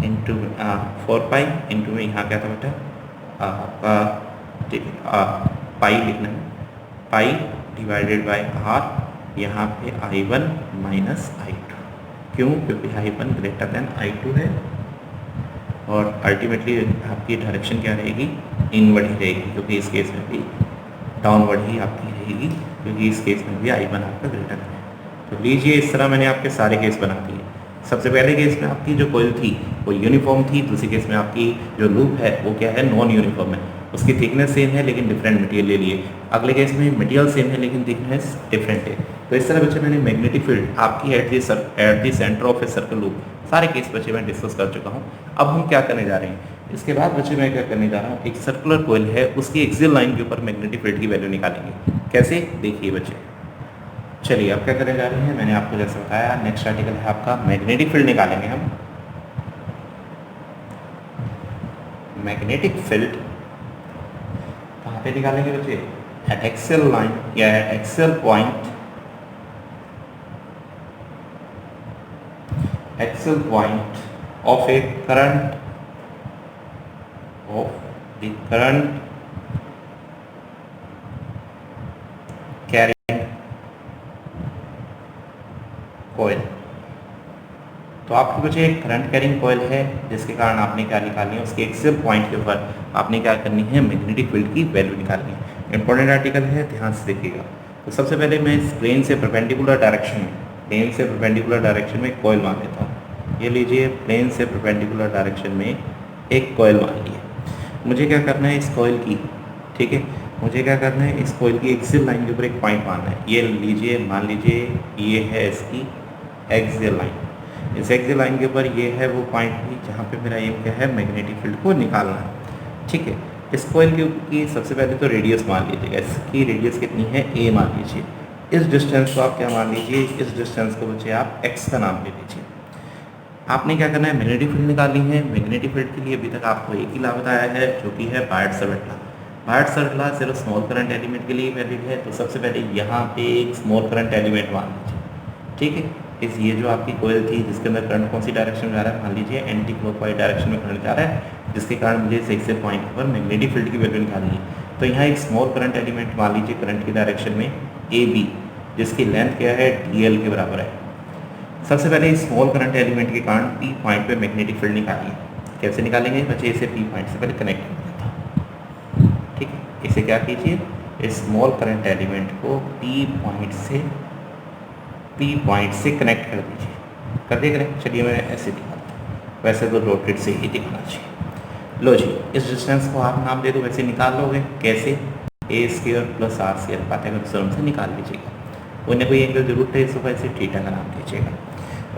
into 4 pi into में यहाँ क्या था बेटा आपका, ठीक है पाई लिखना है, पाई डिवाइडेड बाय आर, यहाँ पे I1 माइनस I2, क्यों, क्योंकि I1 ग्रेटर देन I2 है और अल्टीमेटली आपकी डायरेक्शन क्या रहेगी, इनवर्ड ही रहेगी, क्योंकि इस केस में भी डाउनवर्ड ही आपकी रहेगी, क्योंकि इस केस में भी I1 आपका ग्रेटर है। तो लीजिए इस तरह मैंने आपके सारे केस बना दिए। सबसे पहले केस में आपकी जो कोयल थी वो यूनिफॉर्म थी, दूसरे केस में आपकी जो लूप है वो क्या है, नॉन यूनिफॉर्म है, उसकी थिकनेस सेम है लेकिन डिफरेंट मटेरियल ले लिए। अगले केस में मटेरियल सेम है लेकिन थिकनेस डिफरेंट है। तो इस तरह बच्चे मैंने मैग्नेटिक फील्ड आपकी at the centre of a circle loop सारे केस बच्चे मैं डिस्कस कर चुका हूँ। अब हम क्या करने जा रहे हैं, इसके बाद बच्चे मैं क्या करने जा रहा हूँ, एक सर्कुलर कोयल है उसकी एक्सियल लाइन के ऊपर मैग्नेटिक फील्ड की वैल्यू निकालेंगे। कैसे, देखिए बच्चे, चलिए अब क्या करने जा रहे हैं, मैंने आपको जैसे बताया नेक्स्ट आर्टिकल है आपका मैग्नेटिक फील्ड निकालेंगे हम। मैग्नेटिक फील्ड कहाँ पे निकालेंगे बच्चे, एट एक्सियल लाइन या at axial point, axial point of a current, of the current carrying coil. तो आपके बच्चे एक करंट कैरिंग कोयल है जिसके कारण आपने क्या निकालनी है, उसके एक्सियल पॉइंट के ऊपर आपने क्या करनी है, मैग्नेटिक फील्ड की वैल्यू निकालनी है। इंपॉर्टेंट आर्टिकल है, ध्यान से देखिएगा। तो सबसे पहले मैं इस प्लेन से परपेंडिकुलर डायरेक्शन में, प्लेन से परपेंडिकुलर डायरेक्शन में कोयल मान लेता हूँ। ये लीजिए प्लेन से परपेंडिकुलर डायरेक्शन में एक कोयल मान ली है। मुझे क्या करना है इस कोयल की, ठीक है, मुझे क्या करना है इस कोयल की एक्सियल लाइन के ऊपर एक पॉइंट मानना है। ये लीजिए, मान लीजिए ये है इसकी एक्सियल लाइन, इस एक्सियल लाइन के ऊपर ये है वो पॉइंट भी जहाँ पे मेरा एम क्या है, मैग्नेटिक फील्ड को निकालना है। ठीक है, इस कोयल की सबसे पहले तो रेडियस मान लीजिएगा, इसकी रेडियस कितनी है, ए मान लीजिए। इस डिस्टेंस को आप क्या मान लीजिए, इस डिस्टेंस को बच्चे आप एक्स का नाम ले लीजिए। आपने क्या करना है, मैग्नेटिक फील्ड निकालनी है। मैग्नेटिक फील्ड के लिए अभी तक आपको एक ही लॉ बताया है जो कि है बायट-सावर्त लॉ। बायट-सावर्त लॉ सिर्फ स्मॉल करंट एलिमेंट के लिए वैलिड है। तो सबसे पहले यहाँ पे एक स्मॉल करंट एलिमेंट मान लीजिए, ठीक है। इस ये जो आपकी कोयल थी जिसके अंदर करंट कौन सी डायरेक्शन में जा रहा है, मान लीजिए एंटी क्लॉकवाइज डायरेक्शन में करंट जा रहा है, जिसके कारण मुझे इस एक्सियल पॉइंट पर मैग्नेटिक फील्ड की वैल्यू निकालनी है। तो यहाँ एक स्मॉल करंट एलिमेंट मान लीजिए करंट की डायरेक्शन में ए बी, जिसकी लेंथ क्या है, डी एल के बराबर है। सबसे पहले इस स्मॉल करंट एलिमेंट के कारण पी पॉइंट पे मैग्नेटिक फील्ड निकालिए। कैसे निकालेंगे बच्चे, इसे पी पॉइंट से पहले कनेक्ट कर देता हूँ, ठीक है। इसे क्या कीजिए, इस स्मॉल करंट एलिमेंट को पी पॉइंट से कनेक्ट कर दीजिए। कर दिया कनेक्ट, चलिए मैं ऐसे दिखाता हूँ, वैसे तो रोटेट से ही दिखाना चाहिए। लो जी, इस डिस्टेंस को आप नाम दे दो, वैसे निकाल लोगे। कैसे, a square plus r square Pythagoras से निकाल लीजिएगा। कोई ना कोई एंगल जरूर है, इसको वैसे थीटा का नाम दीजिएगा।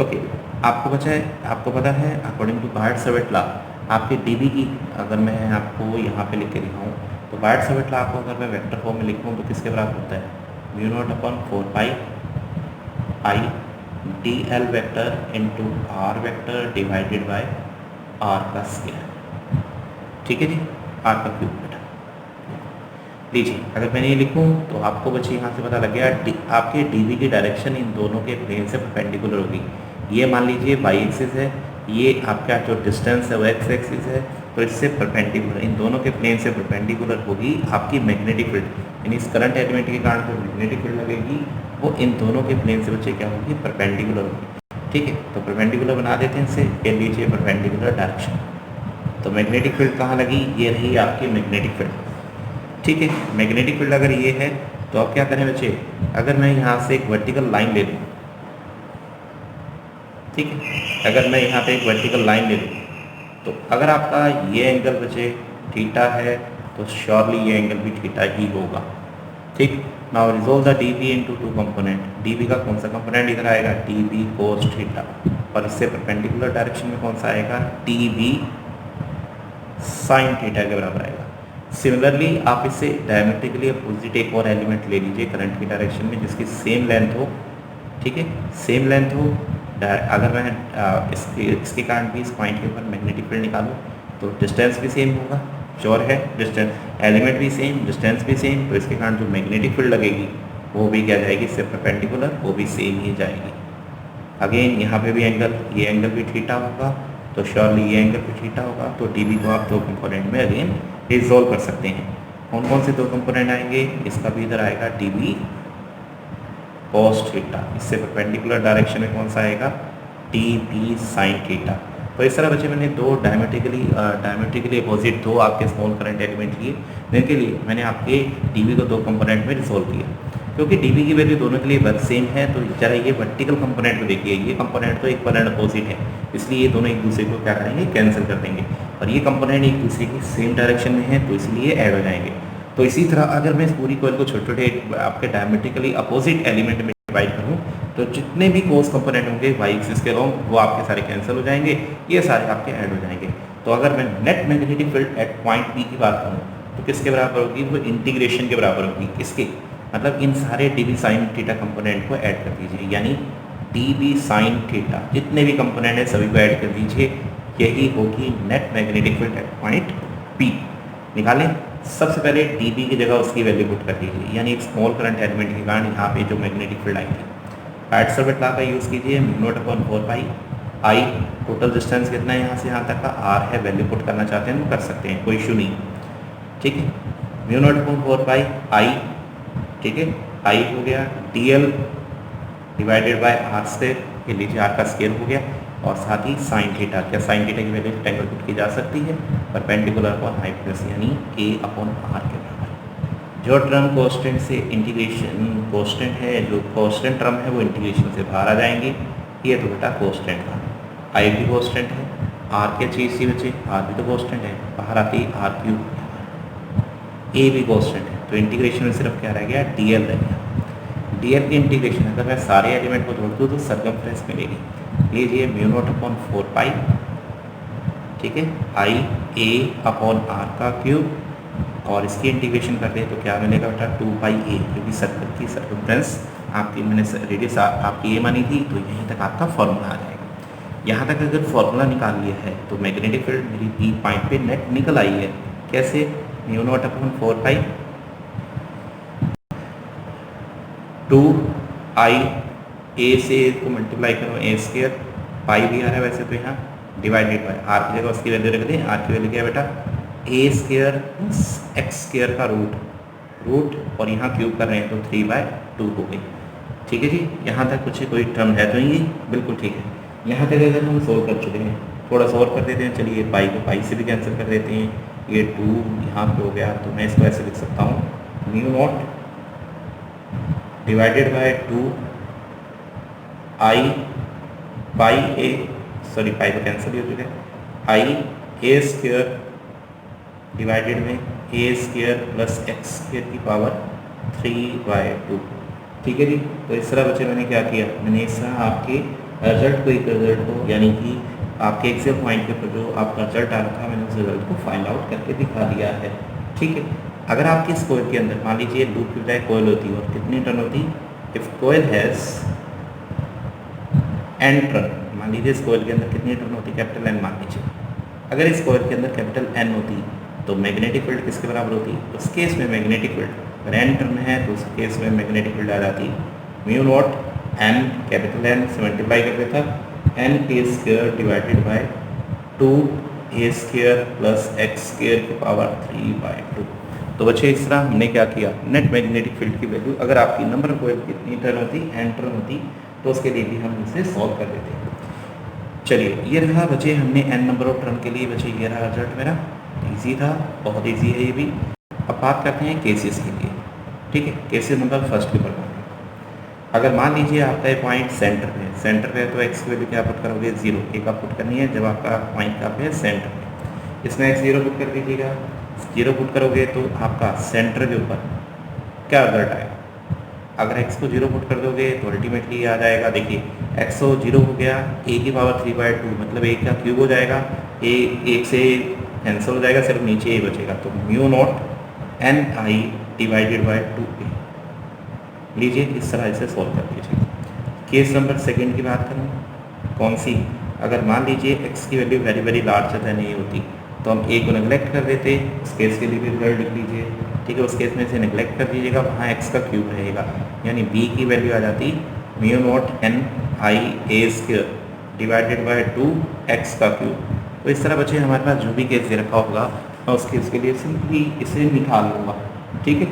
ओके, आपको बचा है, आपको पता है अकॉर्डिंग टू बायट-सावर्त लॉ आपके डीबी की अगर मैं आपको यहाँ पे लिख के दिखाऊँ तो बायट-सावर्त लॉ को अगर मैं वेक्टर फॉर्म में लिखूँ तो किसके बराबर होता है, mu naught upon 4 pi I D L vector into R vector divided by R का स्क्वायर। ठीक है जी, आर का क्यूब बेटा। लीजिए अगर मैंने ये लिखूँ तो आपको बच्चे यहाँ से पता लग गया आपके डीबी की डायरेक्शन इन दोनों के प्लेन से परपेंडिकुलर होगी। ये मान लीजिए वाई एक्सिस है, ये आपका जो डिस्टेंस है वो एक्स एक्सिस है, तो इससे परपेंडिकुलर, इन दोनों के प्लेन से परपेंडिकुलर होगी आपकी मैग्नेटिक फील्ड। यानी इस करंट एलिमेंट के कारण जो मैग्नेटिक फील्ड लगेगी वो इन दोनों के प्लेन से बच्चे क्या होगी, परपेंडिकुलर होगी। ठीक है, तो परपेंडिकुलर बना देते हैं इसे, ये लीजिए परपेंडिकुलर डायरेक्शन। तो मैग्नेटिक फील्ड कहाँ लगी, ये रही आपकी मैग्नेटिक फील्ड। ठीक है, मैग्नेटिक फील्ड अगर ये है तो अब क्या करें बच्चे, अगर मैं यहाँ से एक वर्टिकल लाइन ले लूँ, ठीक है, अगर मैं यहाँ पे एक वर्टिकल लाइन ले लूँ तो अगर आपका ये एंगल बच्चे थीटा है तो श्योरली ये एंगल भी थीटा ही होगा। ठीक, now resolve the D B into two component. D B का कौन सा कंपोनेंट इधर आएगा, डी बी कोस थीटा, और इससे परपेंडिकुलर डायरेक्शन में कौन सा आएगा, डी बी साइन थीटा के बराबर आएगा। सिमिलरली आप इससे डायमेट्रिकली अपोजिट एक और एलिमेंट ले लीजिए करंट की डायरेक्शन में जिसकी सेम लेंथ हो, ठीक है, सेम लेंथ हो। अगर मैं इसके कारण भी इस पॉइंट के ऊपर मैग्नेटिक फील्ड निकालूँ तो डिस्टेंस भी सेम होगा, श्योर है, डिस्टेंस एलिमेंट भी सेम, डिस्टेंस भी सेम, तो इसके कारण जो मैग्नेटिक फील्ड लगेगी वो भी क्या जाएगी इससे परपेंडिकुलर, वो भी सेम ही जाएगी। अगेन यहाँ पे भी एंगल, ये एंगल भी थीटा होगा, तो श्योरली ये एंगल भी थीटा होगा। तो डी बी को आप दो कंपोनेंट में अगेन रिजोल्व कर सकते हैं। कौन कौन से दो कंपोनेंट आएंगे, इसका भी इधर आएगा डी बी कॉस थीटा, इससे परपेंडिकुलर डायरेक्शन में कौन सा आएगा, डी बी साइन थीटा। तो इस तरह बच्चे मैंने दो डायमेट्रिकली अपोजिट दो आपके स्मॉल करंट एलिमेंट लिए, जिनके लिए मैंने आपके डीबी को दो कंपोनेंट में रिजोल्व किया। क्योंकि डीबी की वैल्यू दोनों के लिए वर्क सेम है, तो जरा ये वर्टिकल कंपोनेंट को देखिए, ये कंपोनेंट तो एक करंट अपोजिट है, इसलिए ये दोनों एक दूसरे को क्या करेंगे, कैंसिल कर देंगे, और ये कंपोनेंट एक दूसरे की सेम डायरेक्शन में है, तो इसलिए ऐड हो जाएंगे। तो इसी तरह अगर मैं इस पूरी कॉइल को छोटे छोटे आपके डायमेट्रिकली अपोजिट एलिमेंट में डिवाइड करूँ, तो जितने भी कोस कंपोनेंट होंगे वाई एक्सिस के अलोंग, वो आपके सारे कैंसिल हो जाएंगे, ये सारे आपके ऐड हो जाएंगे। तो अगर मैं net magnetic field eight point P की बात करूँ, तो किसके बराबर होगी, वो इंटीग्रेशन के बराबर होगी। किसके, मतलब इन सारे D B sine theta component को ऐड कर दीजिए, यानी डी बी साइन थीटा जितने भी कंपोनेंट है सभी को ऐड कर दीजिए, यही होगी net magnetic field eight point P. निकालें, सबसे पहले डी बी की जगह उसकी वैल्यू पुट कर दीजिए, यानी एक स्मॉल करंट एलिमेंट के कारण यहाँ पे जो मैग्नेटिक फील्ड आई थी, पाइथागोरस लॉ का यूज़ कीजिए, μ0/4 पाई आई, टोटल डिस्टेंस कितना है यहाँ से यहाँ तक का, आर है, वैल्यू पुट करना चाहते हैं तो कर सकते हैं, कोई इशू नहीं, ठीक है। μ0/4 पाई आई, ठीक है, आई हो गया, D L divided by R square, ये लीजिए आर का स्क्वायर हो गया, और साथ ही साइन थीटा, क्या साइन थीटा की वैल्यू रेक्टेंगल पुट की जा सकती है, परपेंडिकुलर अपॉन हाइपोटेनस यानी ए अपॉन आर के बराबर। जो टर्म कांस्टेंट से इंटीग्रेशन कांस्टेंट है, जो कांस्टेंट टर्म है वो इंटीग्रेशन से बाहर आ जाएंगे, ये तो बेटा कांस्टेंट था, आई भी कांस्टेंट है, आर के चीज सी बचे, आर भी तो कांस्टेंट है, बाहर आते ही आर क्यूब, ए भी कांस्टेंट है, तो इंटीग्रेशन में सिर्फ क्या रह गया, डी एल रह गया। डी एल की इंटीग्रेशन अगर मैं सारे एलिमेंट को जोड़ दूँ तो सर्कमफ्रेंस मिलेगी, लीजिए μ0/4 पाई, ठीक है, आई ए अपॉन आर का क्यूब, और इसकी इंटीग्रेशन कर दें तो क्या मिलेगा बेटा, 2 पाई ए, क्योंकि सर्कल की सर्कमफ्रेंस आपकी मैंने रेडियस आपकी ए मानी थी, तो यहीं तक आपका फॉर्मूला आ जाएगा। यहाँ तक अगर फॉर्मूला निकाल लिया है तो मैग्नेटिक फील्ड मेरी बी पॉइंट पे नेट निकल आई है, कैसे, μ0/4 पाई 2 आई ए से को मल्टीप्लाई करो ए स्क्वायर, पाई भी आ रहा है वैसे तो यहाँ, डिवाइडेड बाय आर की जगह उसकी वैल्यू रख दें, आर की वैल्यू क्या है बेटा, ए स्क्वायर प्लस एक्स स्क्वायर का रूट और यहाँ क्यूब कर रहे हैं तो 3/2 हो गई, ठीक है जी। यहाँ तक कुछ कोई टर्म है तो ये बिल्कुल ठीक है। यहाँ तक अगर हम सोल्व कर चुके हैं, थोड़ा सा और कर देते हैं, चलिए पाई को पाई से भी कैंसिल कर देते हैं, ये 2 यहाँ पे हो गया, तो मैं इसको ऐसे लिख सकता हूँ, μ0 divided by 2 I pi a, sorry pi तो कैंसिल हो चुका है, आई ए स्क्वायर डिवाइडेड में ए स्क्वायर प्लस एक्स स्क्वायर की पावर 3/2, ठीक है जी। तो इस तरह बच्चे मैंने क्या किया, मैंने इस तरह आपके रिजल्ट को, एक रिजल्ट को, यानी कि आपके एक्सेल पॉइंट के ऊपर जो आपका रिजल्ट आ रहा था, मैंने उस रिजल्ट को फाइंड आउट करके दिखा दिया है, ठीक है। अगर आपकी इस कोयल के अंदर मान लीजिए लूप की बजाय कोयल होती और कितनी टर्न होती, if coil has N turn, मान लीजिए इस कोयल के अंदर कितनी टर्न होती, कैपिटल एन मान लीजिए, अगर इस कोयल के अंदर कैपिटल एन होती तो मैग्नेटिक फील्ड किसके बराबर होती, उस केस में मैग्नेटिक फील्ड अगर एन टर्न है तो उस केस में मैग्नेटिक फील्ड आ जाती μ0 एन कैपिटल एन से मल्टीप्लाई कर देता N A square divided by 2 A square plus X square की पावर 3/2। तो बच्चे इस तरह हमने क्या किया, नेट मैग्नेटिक फील्ड की वैल्यू अगर आपकी नंबर कोयल कितनी टर्न होती, एन टर्न होती, तो उसके लिए भी हम इसे सॉल्व कर देते हैं। चलिए ये रहा बच्चे, हमने एन नंबर ऑफ टर्म के लिए बच्चे ये रहा रिजल्ट मेरा, इजी था, बहुत इजी है ये भी। अब बात करते हैं केसेस के लिए, ठीक है। केसेस नंबर फर्स्ट के ऊपर करते हैं। अगर मान लीजिए आपका ये पॉइंट सेंटर पे है तो एक्स की वैल्यू क्या पुट करोगे, 0 एक आप पुट करनी है जब आपका पॉइंट कहाँ पे है, सेंटर पे, इसमें एक्स 0 पुट कर दीजिएगा, 0 पुट करोगे तो आपका सेंटर के ऊपर क्या रिजल्ट आएगा, अगर x को 0 पुट कर दोगे तो अल्टीमेटली आ जाएगा, देखिए x को 0 हो गया, a की पावर 3/2 मतलब a का क्यूब हो जाएगा, a 1 से कैंसिल हो जाएगा, सिर्फ नीचे a बचेगा, तो μ0 ni डिवाइडेड बाय 2a। लीजिए इस तरह इसे सॉल्व कर दीजिए। केस नंबर सेकंड की बात करूँ, कौन सी, अगर मान लीजिए x की वैल्यू वेरी लार्ज नहीं होती तो हम a को नेगलेक्ट कर देते, उस केस के लिए भी रिजल्ट लिख लीजिए, ठीक है, उस केस में इसे नेग्लेक्ट कर दीजिएगा, वहाँ एक्स का क्यूब रहेगा, यानी बी की वैल्यू आ जाती mu not an I A square divided by 2 x का क्यूब। तो इस तरह बच्चे हमारे पास जो भी केस दे रखा होगा मैं उस केस के लिए सिंपली इसे निकाल लूँगा। ठीक है,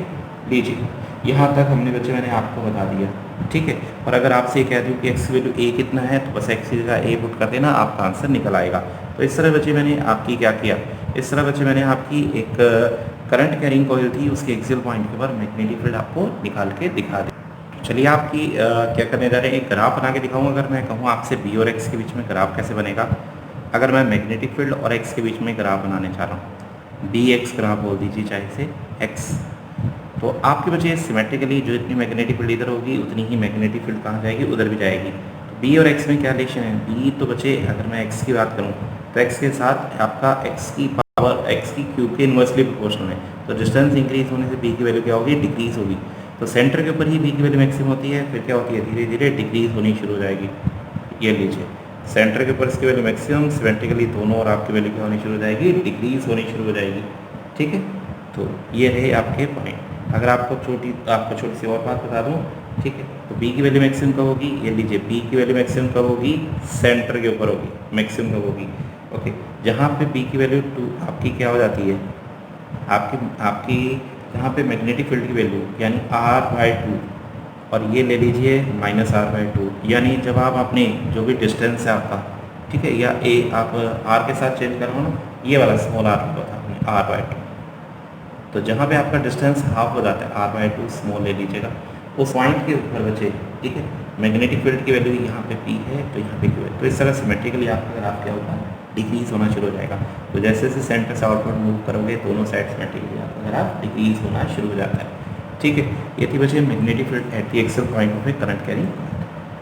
लीजिए यहाँ तक हमने बच्चे मैंने आपको बता दिया। ठीक है, और अगर आपसे ये कह दूँ कि एक्स की वैल्यू ए कितना है तो बस एक्स की जगह ए पुट कर देना, आपका आंसर निकल आएगा। तो इस तरह बच्चे मैंने आपकी क्या किया, इस तरह बच्चे मैंने आपकी एक करंट कैरिंग कॉइल थी, उसके एक्सियल पॉइंट के ऊपर मैग्नेटिक फील्ड आपको निकाल के दिखा दे। चलिए आपकी क्या करने जा रहे हैं, एक ग्राफ बना के दिखाऊंगा। अगर मैं कहूँ आपसे बी और एक्स के बीच में ग्राफ कैसे बनेगा, अगर मैं मैग्नेटिक फील्ड और एक्स के बीच में ग्राफ बनाने चाह रहा हूँ, बी एक्स ग्राफ बोल दीजिए चाहे से एक्स, तो आपके बच्चे सिमेट्रिकली जो इतनी मैग्नेटिक फील्ड इधर होगी उतनी ही मैग्नेटिक फील्ड कहाँ जाएगी, उधर भी जाएगी। तो बी और एक्स में क्या रिलेशन है, बी तो बच्चे अगर मैं एक्स की बात करूँ तो एक्स के साथ आपका एक्स की पावर एक्स की क्यूब के इन्वर्सली प्रोपोर्शनल है। तो डिस्टेंस इंक्रीज होने से बी की वैल्यू क्या होगी, डिक्रीज होगी। तो सेंटर के ऊपर ही बी की वैल्यू मैक्सिमम होती है, फिर क्या होती है, धीरे धीरे डिक्रीज होनी शुरू हो जाएगी। ये लीजिए, सेंटर के ऊपर इसकी वैल्यू मैक्सिमम, सिमेट्रिकली दोनों और आपकी वैल्यू क्या होनी शुरू हो जाएगी, डिक्रीज होनी शुरू हो जाएगी। ठीक है, तो ये रहे आपके पॉइंट। अगर आपको छोटी सी और बात बता दूं, ठीक है, तो बी की वैल्यू मैक्सिमम कब होगी, ये लीजिए बी की वैल्यू मैक्सिमम कब होगी, सेंटर के ऊपर होगी, मैक्सिमम कब होगी। ओके, जहाँ पे बी की वैल्यू 2 आपकी क्या हो जाती है, आपकी जहाँ पे मैग्नेटिक फील्ड की वैल्यू यानी r/2, और ये ले लीजिए -r/2, यानी जब आप अपने जो भी डिस्टेंस है आपका, ठीक है, या ए आप r के साथ चेंज करो ना, ये वाला स्मॉल r होता था आपने r/2, तो जहाँ पे आपका डिस्टेंस हाफ हो जाता है r/2 स्मॉल ले लीजिएगा, उस पॉइंट के ऊपर बचे, ठीक है, मैग्नेटिक फील्ड की वैल्यू यहाँ पे p है तो यहाँ पे q है। तो इस तरह सिमेट्रिकली आपका ग्राफ क्या होगा, डिक्रीज होना शुरू हो जाएगा। तो जैसे जैसे सेंटर से आउटवर्ड मूव करोगे दोनों साइड सिमेट्रिकली आपका ग्राफ डिक्रीज होना शुरू हो जाता है। ठीक है, ये थी बच्चे magnetic field at the axial point of a current carrying.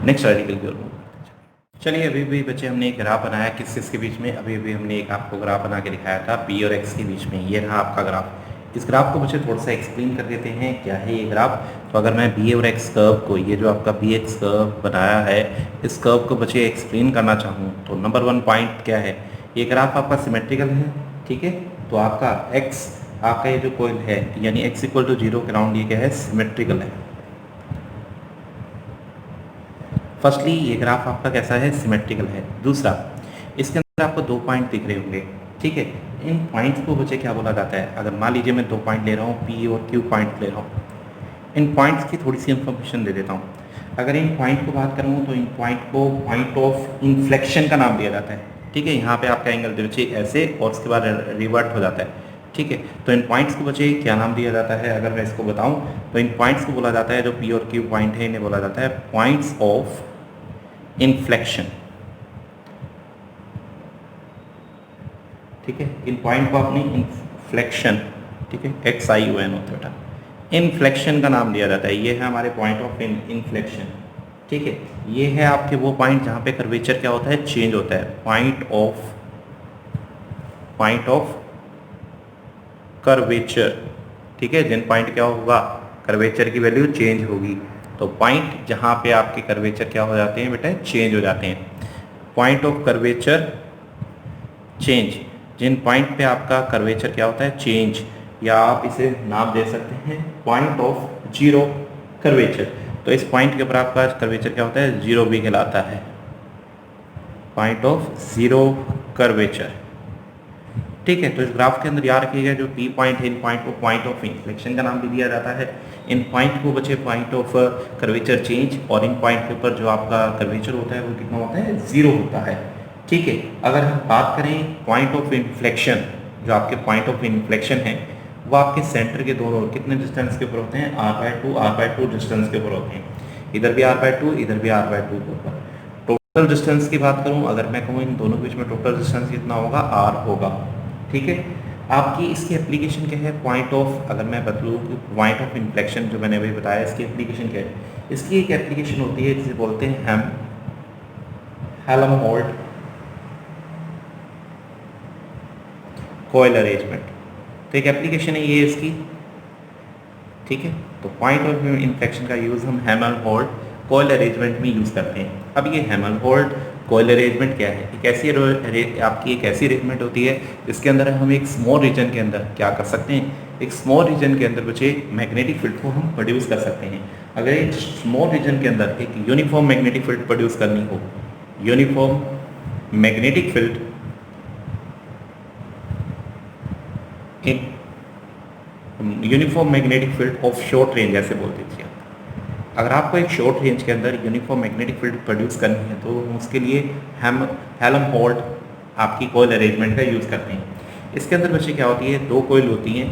Next article की ओर मूव करते हैं। चलिए अभी भी बच्चे हमने एक ग्राफ बनाया, किस किस के बीच में, अभी भी हमने एक आपको ग्राफ बना के दिखाया था बी और एक्स के बीच में। ये रहा आपका ग्राफ। इस ग्राफ को बच्चे थोड़ा सा एक्सप्लेन कर देते हैं क्या है ये ग्राफ। तो अगर मैं बी और एक्स कर्व को, ये जो आपका बी एक्स कर्व बनाया है, इस कर्व को बच्चे एक्सप्लेन करना चाहूँ तो नंबर 1 पॉइंट क्या है, ये ग्राफ आपका सिमेट्रिकल है। ठीक है, तो आपका एक्स, आपका ये जो कॉइल है यानी x = 0 के राउंड ये क्या है, सिमेट्रिकल है। फर्स्टली ये ग्राफ आपका कैसा है, सिमेट्रिकल है। दूसरा, इसके अंदर आपको 2 पॉइंट दिख रहे होंगे। ठीक है, इन पॉइंट्स को बच्चे क्या बोला जाता है, अगर मान लीजिए मैं 2 पॉइंट ले रहा हूँ, P और Q पॉइंट ले रहा हूँ, इन पॉइंट्स की थोड़ी सी इंफॉर्मेशन दे देता हूँ। अगर इन पॉइंट को बात करूँ तो इन पॉइंट को पॉइंट ऑफ इन्फ्लेक्शन का नाम दिया जाता है। ठीक है, यहाँ पे आपका एंगल बच्चे ऐसे और उसके बाद रिवर्ट हो जाता है। ठीक है, तो इन पॉइंट्स को बच्चे क्या नाम दिया जाता है, अगर मैं इसको बताऊं तो इन पॉइंट्स को बोला जाता है, जो P और Q पॉइंट है इन्हें बोला जाता है पॉइंट्स ऑफ इन्फ्लेक्शन। ठीक है, इन पॉइंट को अपनी इन्फ्लेक्शन, ठीक है, XION होता है बेटा, इन्फ्लेक्शन का नाम दिया जाता है। ये है हमारे पॉइंट ऑफ इन्फ्लेक्शन। ठीक है, ये है आपके वो पॉइंट जहाँ पे कर्वेचर क्या होता है, चेंज होता है, पॉइंट ऑफ कर्वेचर। ठीक है, जिन पॉइंट क्या होगा, कर्वेचर की वैल्यू चेंज होगी। तो पॉइंट जहाँ पे आपके कर्वेचर क्या हो जाते हैं बेटा, चेंज हो जाते हैं, पॉइंट ऑफ कर्वेचर चेंज, जिन पॉइंट पे आपका कर्वेचर क्या होता है, चेंज, या आप इसे नाम दे सकते हैं पॉइंट ऑफ जीरो कर्वेचर। तो इस पॉइंट के ऊपर आपका कर्वेचर क्या होता है, जीरो भी कहलाता है, पॉइंट ऑफ जीरो कर्वेचर। ठीक है, तो इस ग्राफ के अंदर याद रखिएगा जो P पॉइंट है, इन पॉइंट को पॉइंट ऑफ इन्फ्लेक्शन का नाम भी दिया जाता है। इन पॉइंट को बचे पॉइंट ऑफ कर्वेचर चेंज, और इन पॉइंट के ऊपर जो आपका कर्वेचर होता है वो कितना होता है, जीरो होता है। ठीक है, अगर हम बात करें पॉइंट ऑफ इन्फ्लेक्शन, जो आपके पॉइंट ऑफ इन्फ्लेक्शन है वो आपके सेंटर के दोनों कितने डिस्टेंस के ऊपर होते हैं, r/2 डिस्टेंस के ऊपर होते हैं। इधर भी r/2, इधर भी r/2 के ऊपर। टोटल डिस्टेंस की बात करूं, अगर मैं कहूँ इन दोनों के बीच में टोटल डिस्टेंस कितना होगा, r होगा। ठीक है, आपकी इसकी एप्लीकेशन क्या है, पॉइंट ऑफ, अगर मैं बतलूँ कि पॉइंट ऑफ इन्फ्लेक्शन जो मैंने अभी बताया, इसकी एप्लीकेशन क्या है, इसकी एक एप्लीकेशन होती है जिसे बोलते हैं हेल्महोल्ट्ज कॉइल अरेंजमेंट। तो एक एप्लीकेशन है ये इसकी। ठीक है, तो पॉइंट ऑफ इन्फ्लेक्शन का यूज़ हम हेल्महोल्ट्ज कॉइल अरेंजमेंट में यूज़ करते हैं। अब ये हेल्महोल्ट्ज कोयल अरेंजमेंट क्या है? आपकी एक ऐसी अरेंजमेंट होती है जिसके अंदर हम एक स्मॉल रीजन के अंदर क्या कर सकते हैं, एक स्मॉल रीजन के अंदर बच्चे मैग्नेटिक फील्ड को हम प्रोड्यूस कर सकते हैं। अगर एक स्मॉल रीजन के अंदर एक यूनिफॉर्म मैग्नेटिक फील्ड प्रोड्यूस करनी हो, uniform magnetic field uniform magnetic field of short range ऐसे बोल दीजिए। अगर आपको एक शॉर्ट रेंज के अंदर यूनिफॉर्म मैग्नेटिक फील्ड प्रोड्यूस करनी है तो उसके लिए हम हेल्महोल्ट्ज आपकी कोयल अरेंजमेंट का यूज़ करते हैं। इसके अंदर बच्चे क्या होती है, दो कोयल होती हैं,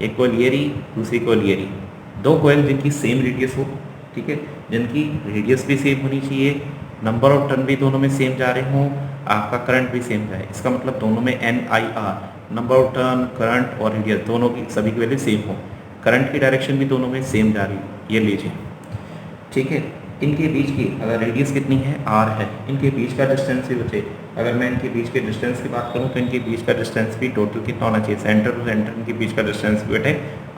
एक कोयल ये रही, दूसरी कोयल ये रही। दो कोयल जिनकी सेम रेडियस हो, ठीक है, जिनकी रेडियस भी सेम होनी चाहिए, नंबर ऑफ टर्न भी दोनों में सेम जा रहे हों, आपका करंट भी सेम जाए। इसका मतलब दोनों में NIR number of turn, current और रेडियस दोनों की सभी की वैल्यू सेम हो, करंट की डायरेक्शन भी दोनों में सेम जा रही है, ये लीजिए, ठीक है। इनके बीच की अगर रेडियस कितनी है, R है, इनके बीच का डिस्टेंस भी बचे, अगर मैं इनके बीच के डिस्टेंस की बात करूं तो इनके बीच का डिस्टेंस भी टोटल कितना होना चाहिए, सेंटर टू सेंटर इनके बीच का डिस्टेंस भी बेटे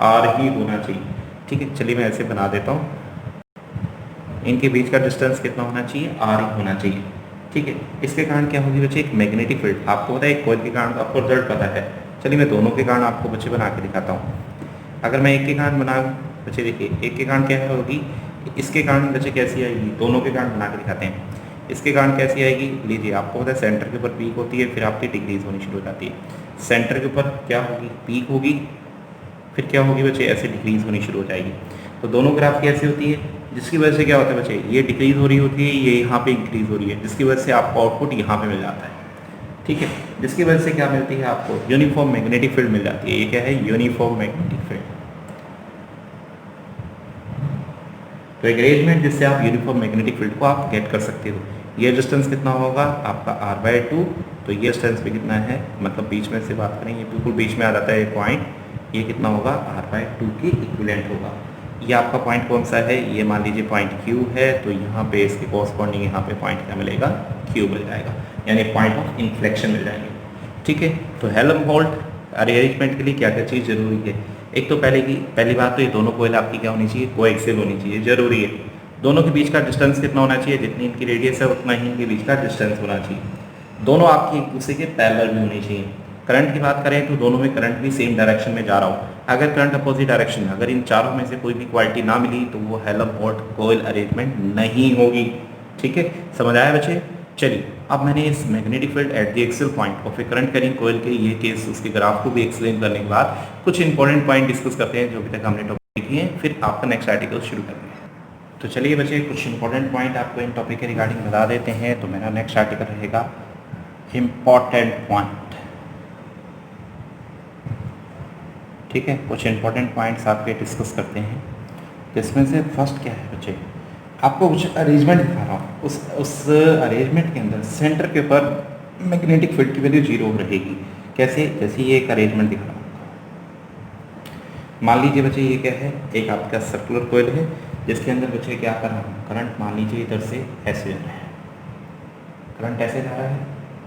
R ही होना चाहिए, ठीक है। चलिए मैं ऐसे बना देता हूँ, इनके बीच का डिस्टेंस कितना होना चाहिए, R ही होना चाहिए, ठीक है। इसके कारण क्या होगी बच्चे, एक मैग्नेटिक फील्ड, आपको पता है एक कोयल के कारण तो आपको रिजल्ट पता है। चलिए मैं दोनों के कारण आपको बच्चे बना के दिखाता हूँ। अगर मैं एक के कारण बनाऊँ बच्चे, देखिए एक के कारण क्या होगी, इसके कारण बच्चे कैसी आएगी, दोनों के कारण बना के दिखाते हैं। इसके कारण कैसी आएगी, लीजिए आपको पता है सेंटर के ऊपर पीक होती है, फिर आपकी डिक्रीज होनी शुरू हो जाती है। सेंटर के ऊपर क्या होगी, पीक होगी, फिर क्या होगी बच्चे, ऐसे डिक्रीज होनी शुरू हो जाएगी। तो दोनों ग्राफ की ऐसी होती है, जिसकी वजह से क्या होता है बच्चे, ये डिक्रीज हो रही होती है, ये यहाँ पे इंक्रीज हो रही है, जिसकी वजह से आपको आउटपुट यहाँ पे मिल जाता है, ठीक है। जिसकी वजह से क्या मिलती है आपको, यूनिफॉर्म मैग्नेटिक फील्ड मिल जाती है। ये क्या है, यूनिफॉर्म मैग्नेटिक फील्ड। तो एक अरेंजमेंट जिससे आप यूनिफॉर्म मैग्नेटिक फील्ड को आप गेट कर सकते हो। ये डिस्टेंस कितना होगा आपका R/2, तो ये डिस्टेंस भी कितना है, मतलब बीच में से बात करें, ये बिल्कुल बीच में आ जाता है ये पॉइंट, ये कितना होगा, R/2 के इक्विवेलेंट होगा। ये आपका पॉइंट कौन सा है, ये मान लीजिए पॉइंट Q है, तो यहाँ पे इसके कॉरस्पॉन्डिंग यहाँ पे पॉइंट क्या मिलेगा, Q मिल जाएगा, यानी पॉइंट ऑफ इन्फ्लेक्शन मिल जाएंगे, ठीक है। तो हेल्महोल्ट्ज अरेंजमेंट के लिए क्या क्या चीज़ जरूरी है, एक तो पहली बात तो ये दोनों कोयल आपकी क्या होनी चाहिए, कोएक्सियल होनी चाहिए, जरूरी है। दोनों के बीच का डिस्टेंस कितना होना चाहिए, जितनी इनकी रेडियस है उतना ही इनके बीच का डिस्टेंस होना चाहिए। दोनों आपकी एक दूसरे के पैरेलल भी होनी चाहिए। करंट की बात करें तो दोनों में करंट भी सेम डायरेक्शन में जा रहा हो। अगर करंट अपोजिट डायरेक्शन में, अगर इन चारों में से कोई भी क्वालिटी ना मिली तो वो हेल्महोल्ट्ज कोयल अरेंजमेंट नहीं होगी, ठीक है। समझ आया बच्चे? चलिए अब मैंने इस magnetic field at the axial point of a current carrying coil के ये केस, उसके ग्राफ को भी एक्सप्लेन करने के बाद कुछ इंपॉर्टेंट पॉइंट डिस्कस करते हैं जो अभी तक हमने टॉपिक किए हैं, फिर आपका नेक्स्ट आर्टिकल शुरू करते हैं। तो चलिए बच्चे कुछ इंपॉर्टेंट पॉइंट आपको इन टॉपिक के रिगार्डिंग बता देते हैं। तो मेरा नेक्स्ट आर्टिकल रहेगा इम्पॉर्टेंट पॉइंट, ठीक है। कुछ इंपॉर्टेंट पॉइंट्स आपके डिस्कस करते हैं, जिसमें से फर्स्ट क्या है बच्चे, आपको कुछ अरेंजमेंट दिखा रहा हूँ, उस अरेंजमेंट के अंदर सेंटर के ऊपर मैग्नेटिक फील्ड की वैल्यू 0 रहेगी। कैसे, जैसे ये एक अरेंजमेंट दिखा रहा हूँ, मान लीजिए बच्चे ये क्या है, एक आपका सर्कुलर कोयल है जिसके अंदर बच्चे क्या कर रहा हूँ, करंट मान लीजिए इधर से ऐसे जा रहा है, करंट ऐसे जा रहा है,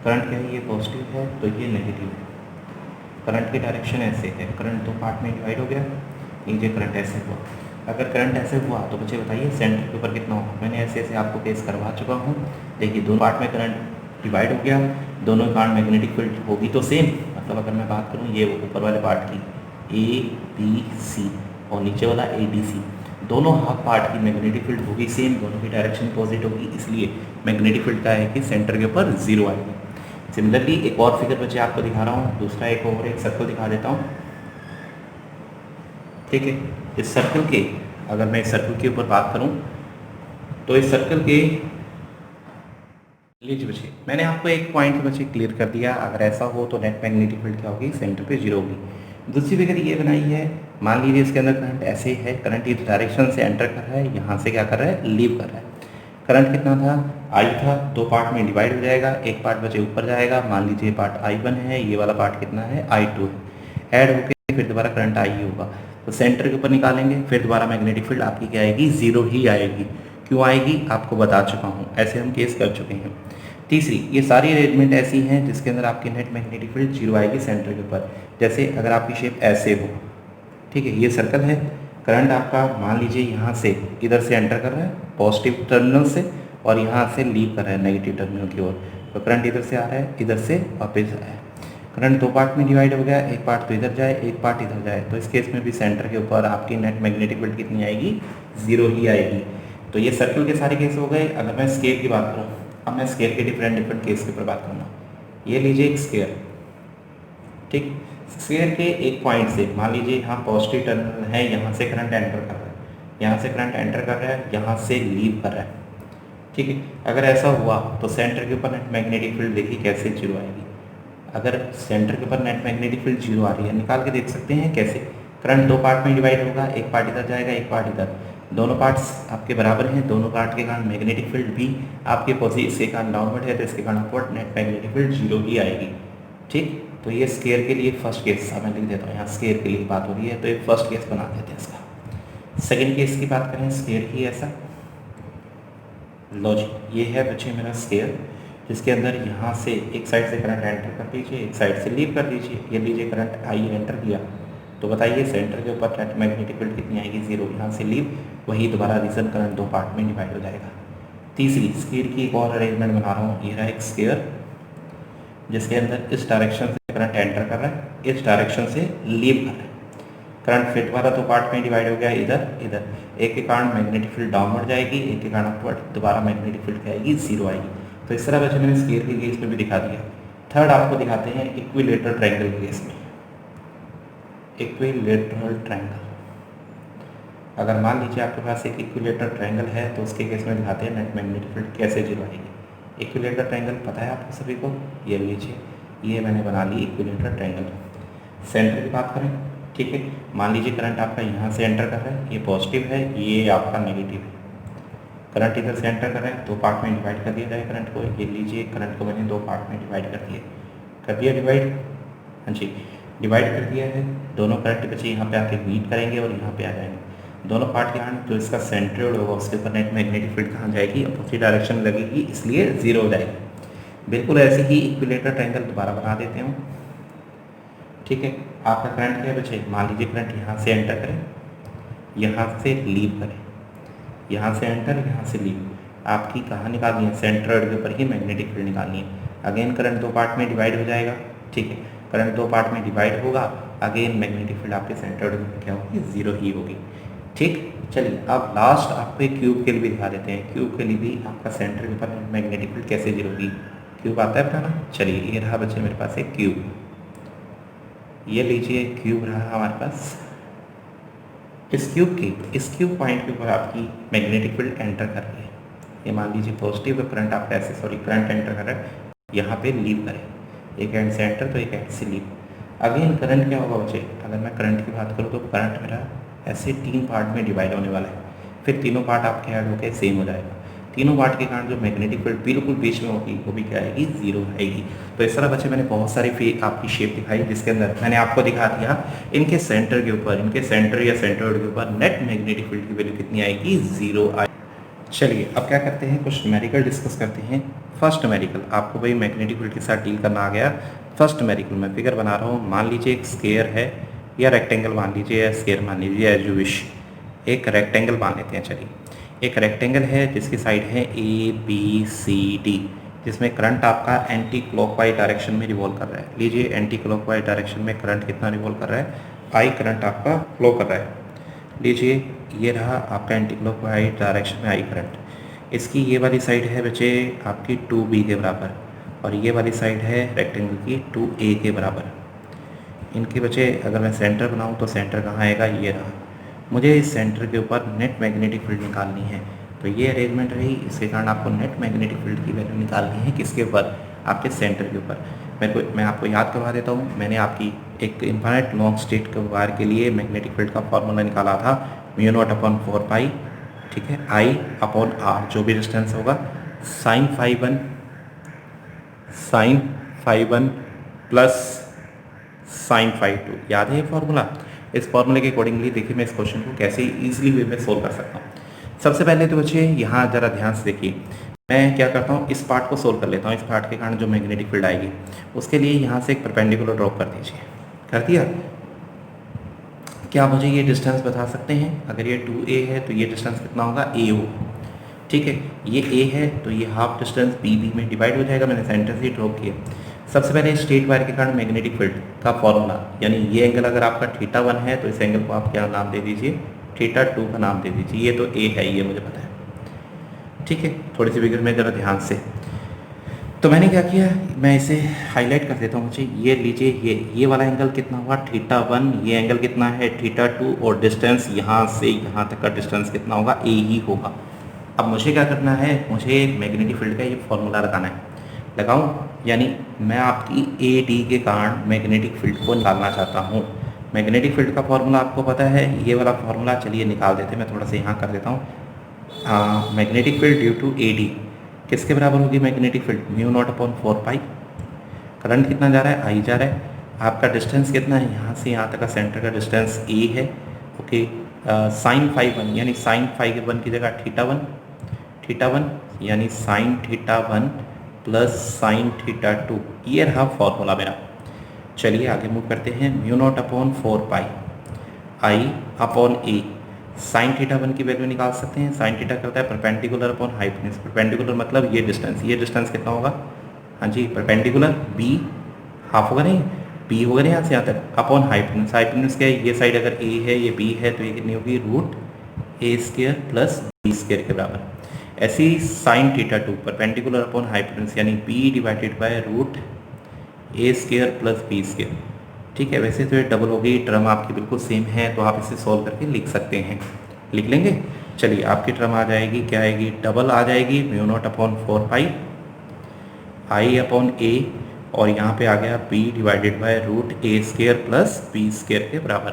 करंट क्या है, ये पॉजिटिव है तो ये नेगेटिव है, करंट की डायरेक्शन ऐसे है, करंट दो पार्ट में डिवाइड हो गया, नीचे करंट ऐसे हुआ। अगर करंट ऐसे हुआ तो बच्चे बताइए सेंटर के ऊपर कितना होगा। मैंने ऐसे ऐसे आपको केस करवा चुका हूँ, देखिए दोनों पार्ट में करंट डिवाइड हो गया, दोनों पार्ट मैग्नेटिक फील्ड होगी तो सेम, मतलब अगर मैं बात करूँ ये ऊपर वाले पार्ट की ABC और नीचे वाला ADC, दोनों हाफ पार्ट की मैग्नेटिक फील्ड होगी सेम, दोनों की डायरेक्शन अपोजिट होगी, इसलिए मैग्नेटिक फील्ड का है कि सेंटर के ऊपर 0 आएगी। सिमिलरली एक और फिगर बच्चे आपको दिखा रहा हूँ, दूसरा एक सर्कल दिखा देता हूँ, ठीक है। इस सर्कल के, अगर मैं इस सर्कल के ऊपर बात करूं तो इस सर्कल के, लीजिए बच्चे मैंने आपको एक पॉइंट बच्चे क्लियर कर दिया, अगर ऐसा हो तो नेट मैग्नेटिक फील्ड क्या होगी, सेंटर पे 0 होगी। दूसरी फिगर ये बनाई है, मान लीजिए इसके अंदर करंट ऐसे है, करंट इस डायरेक्शन से एंटर कर रहा है, यहाँ से क्या कर रहा है, लीव कर रहा है। करंट कितना था, I था, दो पार्ट में डिवाइड हो जाएगा, एक पार्ट बच्चे ऊपर जाएगा, मान लीजिए पार्ट I1 है, ये वाला पार्ट कितना है, I2 है, ऐड होकर फिर दोबारा करंट I होगा, तो सेंटर के ऊपर निकालेंगे, फिर दोबारा मैग्नेटिक फील्ड आपकी क्या आएगी, 0 ही आएगी। क्यों आएगी आपको बता चुका हूँ, ऐसे हम केस कर चुके हैं। तीसरी, ये सारी अरेंजमेंट ऐसी हैं जिसके अंदर आपकी नेट मैग्नेटिक फील्ड 0 आएगी सेंटर के ऊपर। जैसे अगर आपकी शेप ऐसे हो, ठीक है, ये सर्कल है, करंट आपका मान लीजिए यहाँ से इधर से एंटर कर रहा है पॉजिटिव टर्मिनल से, और यहाँ से लीव कर रहा है नेगेटिव टर्मिनल की ओर, तो करंट इधर से आ रहा है, इधर से वापस आया है। करंट दो पार्ट में डिवाइड हो गया, एक पार्ट तो इधर जाए, एक पार्ट इधर जाए, तो इस केस में भी सेंटर के ऊपर आपकी नेट मैग्नेटिक फील्ड कितनी आएगी, 0 ही आएगी। तो ये सर्कल के सारे केस हो गए। अगर मैं स्केयर की बात करूँ, अब मैं स्केयर के डिफरेंट केस के ऊपर बात करूँगा। ये लीजिए एक स्केयर, ठीक, स्केयर के एक पॉइंट से मान लीजिए यहाँ पॉजिटिव टर्मिनल है, यहाँ से करंट एंटर कर रहा है, यहाँ से करंट एंटर कर रहा है, यहाँ से लीव कर रहा है, ठीक है। अगर ऐसा हुआ तो सेंटर के ऊपर नेट मैग्नेटिक फील्ड देखिए कैसे 0 आएगी। अगर सेंटर के ऊपर नेट मैग्नेटिक फील्ड 0 आ रही है, निकाल के देख सकते हैं कैसे। करंट दो पार्ट में डिवाइड होगा, एक पार्ट इधर जाएगा, एक पार्ट इधर, दोनों पार्ट्स आपके बराबर हैं, दोनों पार्ट के कारण मैग्नेटिक फील्ड भी आपके पॉजिटिव से कारण डाउनवर्ड है, तो इसके कारण अपवर्ड नेट मैग्नेटिक फील्ड 0 ही आएगी, ठीक। तो ये स्केयर के लिए फर्स्ट केस मैं लिख देता हूँ, यहाँ स्केयर के लिए बात हो रही है, तो एक फर्स्ट केस बना देते हैं इसका। सेकेंड केस की बात करें स्केयर की, ऐसा लॉजिक, ये है बच्चे मेरा स्केयर, जिसके अंदर यहाँ से एक साइड से करंट एंटर कर दीजिए, एक साइड से लीव कर दीजिए। ये लीजिए करंट आई एंटर किया, तो बताइए सेंटर के ऊपर नेट मैग्नेटिक फील्ड कितनी आएगी, 0। यहाँ से लीव, वही दोबारा रीजन करंट दो पार्ट में डिवाइड हो जाएगा। तीसरी स्केयर की एक और अरेंजमेंट बना रहा हूँ। ये रहा एक स्केयर जिसके अंदर इस डायरेक्शन से करंट एंटर कर रहा है, इस डायरेक्शन से लीव कर रहा है। करंट फिर दोबारा दो पार्ट में डिवाइड हो गया, इधर इधर, एक के कारण मैग्नेटिक फील्ड डाउनवर्ड जाएगी, एक के कारण अपवर्ड, दोबारा मैग्नेटिक फील्ड क्या आएगी, 0 आएगी। तो इस तरह बच्चे मैंने स्केयर के केस में भी दिखा दिया। थर्ड आपको दिखाते हैं इक्विलेटरल ट्रायंगल के केस में। इक्विलेटरल ट्रायंगल, अगर मान लीजिए आपके पास एक इक्विलेटरल ट्रायंगल है, तो उसके केस में दिखाते हैं नेट मैग्नेटिक फील्ड कैसे 0 आएगी। इक्विलेटरल ट्रायंगल पता है आपको सभी को, ये लीजिए, ये मैंने बना ली इक्विलेटरल ट्रायंगल। सेंटर की बात करें, ठीक है, मान लीजिए करंट आपका यहाँ से एंटर कर रहा है, ये पॉजिटिव है, ये आपका नेगेटिव है। करंट इधर से एंटर कर रहा है, दो पार्ट में डिवाइड कर दिया जाए करंट को। ये लीजिए करंट को मैंने दो पार्ट में डिवाइड कर दिया डिवाइड, हाँ जी, डिवाइड कर दिया है। दोनों करंट बच्चे यहाँ पे आके मीट करेंगे और यहाँ पे आ जाएंगे। दोनों पार्ट के कारण जो इसका सेंट्रोइड होगा उसके ऊपर नेट मैग्नेटिक फील्ड कहाँ जाएगी, अपोजिट डायरेक्शन में लगेगी, इसलिए 0 हो जाएगी। बिल्कुल ऐसे ही इक्विलेटरल ट्रायंगल दोबारा बना देते हूँ, ठीक है। आपका करंट क्या है बच्चे, मान लीजिए करंट यहाँ से एंटर करें, यहाँ से लीव करें, यहाँ से एंटर, यहाँ से लीव। आपकी कहाँ निकालनी है, सेंट्रोइड के ऊपर ही मैग्नेटिक फील्ड निकालनी है। अगेन करंट दो पार्ट में डिवाइड हो जाएगा, ठीक है। करंट दो पार्ट में डिवाइड होगा, अगेन मैग्नेटिक फील्ड आपके सेंट्रोइड में क्या होगी, 0 ही होगी, ठीक। चलिए अब लास्ट आपको एक क्यूब के लिए भी दिखा देते हैं। क्यूब के लिए भी आपका सेंटर के ऊपर मैग्नेटिक फील्ड कैसे 0 होगी, क्यूब आता है बताना। चलिए ये रहा बच्चे मेरे पास एक क्यूब, ये लीजिए क्यूब रहा हमारे पास। इस क्यूब पॉइंट के ऊपर आपकी मैग्नेटिक फील्ड एंटर कर रही है। ये मान लीजिए पॉजिटिव करंट आपका ऐसे, करंट एंटर कर रहा है, यहाँ पे लीव करें, एक एंड से एंटर तो एक एंड से लीव। अगेन करंट क्या होगा बच्चे, अगर मैं करंट की बात करूँ तो करंट मेरा ऐसे 3 पार्ट में डिवाइड होने वाला है, फिर तीनों पार्ट आपके ऐड होकर सेम हो जाएगा। तीनों पार्ट के कारण जो मैग्नेटिक फील्ड बिल्कुल बीच में होगी वो भी क्या आएगी, 0 आएगी। तो इस तरह बच्चे मैंने बहुत सारी आपकी शेप दिखाई, जिसके अंदर मैंने आपको दिखा दिया इनके सेंटर के ऊपर, इनके सेंटर या सेंट्रोइड के ऊपर नेट मैग्नेटिक फील्ड की वैल्यू कितनी आएगी, 0 आएगी। चलिए अब क्या करते हैं, कुछ न्यूमेरिकल डिस्कस करते हैं। फर्स्ट न्यूमेरिकल, आपको भाई मैग्नेटिक फील्ड के साथ डील करना आ गया। फर्स्ट न्यूमेरिकल मैं फिगर बना रहा हूँ। मान लीजिए एक स्क्वायर है या रेक्टेंगल मान लीजिए, या स्क्वायर मान लीजिए, एज यू विश। एक रेक्टेंगल मान लेते हैं, चलिए एक रेक्टेंगल है जिसकी साइड है ABCD, जिसमें करंट आपका एंटी क्लॉकवाइज डायरेक्शन में रिवॉल्व कर रहा है। लीजिए एंटी क्लॉकवाइज डायरेक्शन में करंट कितना रिवॉल्व कर रहा है, I करंट आपका फ्लो कर रहा है। लीजिए ये रहा आपका एंटी क्लॉकवाइज डायरेक्शन में I करंट। इसकी ये वाली साइड है बच्चे आपकी 2B के बराबर, और ये वाली साइड है रेक्टेंगल की 2A के बराबर। इनके बच्चे अगर मैं सेंटर बनाऊँ तो सेंटर कहाँ आएगा, ये रहा। मुझे इस सेंटर के ऊपर नेट मैग्नेटिक फील्ड निकालनी है, तो ये अरेंजमेंट रही। इसके कारण आपको नेट मैग्नेटिक फील्ड की वैल्यू निकालनी है किसके ऊपर, आपके सेंटर के ऊपर। मैं आपको याद करवा देता हूँ, मैंने आपकी एक इन्फाइनाइट लॉन्ग स्टेट के वायर के लिए मैग्नेटिक फील्ड का फॉर्मूला निकाला था, μ0/4π, ठीक है, I/r, जो भी डिस्टेंस होगा, sin φ1 प्लस sin φ2। याद है ये फॉर्मूला। इस फॉर्मूले के अकॉर्डिंगली देखिए मैं इस क्वेश्चन को कैसे इजीली वे में सोल्व कर सकता हूँ। सबसे पहले तो बच्चे यहाँ ज़रा ध्यान से देखिए, मैं क्या करता हूँ, इस पार्ट को सोल्व कर लेता हूँ। इस पार्ट के कारण जो मैग्नेटिक फील्ड आएगी उसके लिए यहाँ से एक परपेंडिकुलर ड्रॉप कर दीजिए। कर दिया? क्या मुझे ये डिस्टेंस बता सकते हैं? अगर ये 2A है तो ये डिस्टेंस कितना होगा, A होगा। ठीक है, ये ए है तो ये हाफ डिस्टेंस बी बी में डिवाइड हो जाएगा। मैंने सेंटर से ड्रॉ किया। सबसे पहले स्ट्रेट वायर के कारण मैग्नेटिक फील्ड का फॉर्मूला, यानी ये एंगल अगर आपका θ1 है तो इस एंगल को आप क्या नाम दे दीजिए, θ2 का नाम दे दीजिए। ये तो ए है, ये मुझे पता है, ठीक है। थोड़ी सी फिगर में ज़रा ध्यान से, तो मैंने क्या किया, मैं इसे हाईलाइट कर देता हूँ। मुझे ये लीजिए, ये वाला एंगल कितना हुआ θ1, ये एंगल कितना है θ2, और डिस्टेंस यहाँ से यहाँ तक का डिस्टेंस कितना होगा, ए ही होगा। अब मुझे क्या करना है, मुझे मैग्नेटिक फील्ड का ये फॉर्मूला लगाना है। लगाऊं, यानी मैं आपकी ए डी के कारण मैग्नेटिक फील्ड को निकालना चाहता हूँ। मैग्नेटिक फील्ड का फॉर्मूला आपको पता है, ये वाला फॉर्मूला, चलिए निकाल देते हैं। मैं थोड़ा सा यहाँ कर देता हूँ। Magnetic field due to A D किसके बराबर होगी, मैग्नेटिक फील्ड μ0/4π। करंट कितना जा रहा है, आई जा रहा है। आपका डिस्टेंस कितना है, यहाँ से यहाँ तक का सेंटर का डिस्टेंस ए है, ओके। sin φ1 यानी sin φ1 की जगह θ1 यानी sin θ1 प्लस sin θ2, ये रहा फॉर्मूला मेरा। चलिए आगे मूव करते हैं। μ0/4π I/a, sin θ1 की वैल्यू निकाल सकते हैं। sin θ करता है परपेंडिकुलर अपॉन हाइपोटेन्यूज। परपेंडिकुलर मतलब ये डिस्टेंस कितना होगा, हाँ जी, परपेंडिकुलर b हाफ होगा नहीं, b होगा नहीं यहाँ से यहाँ तक, अपॉन हाइपोटेन्यूज। हाइपोटेन्यूज क्या है, ये साइड अगर a है ये b है तो ये कितनी होगी, √a² प्लस b² के बराबर। ऐसी sin θ2 परपेंडिकुलर अपॉन हाइपोटेन्यूज यानी b divided by √a² plus b²। ठीक है, वैसे तो ये डबल हो गई, टर्म आपकी बिल्कुल सेम है तो आप इसे सॉल्व करके लिख सकते हैं, लिख लेंगे। चलिए आपकी टर्म आ जाएगी, क्या आएगी, डबल आ जाएगी μ0/4π I/a, और यहाँ पे आ गया b divided by √a² plus b² के बराबर।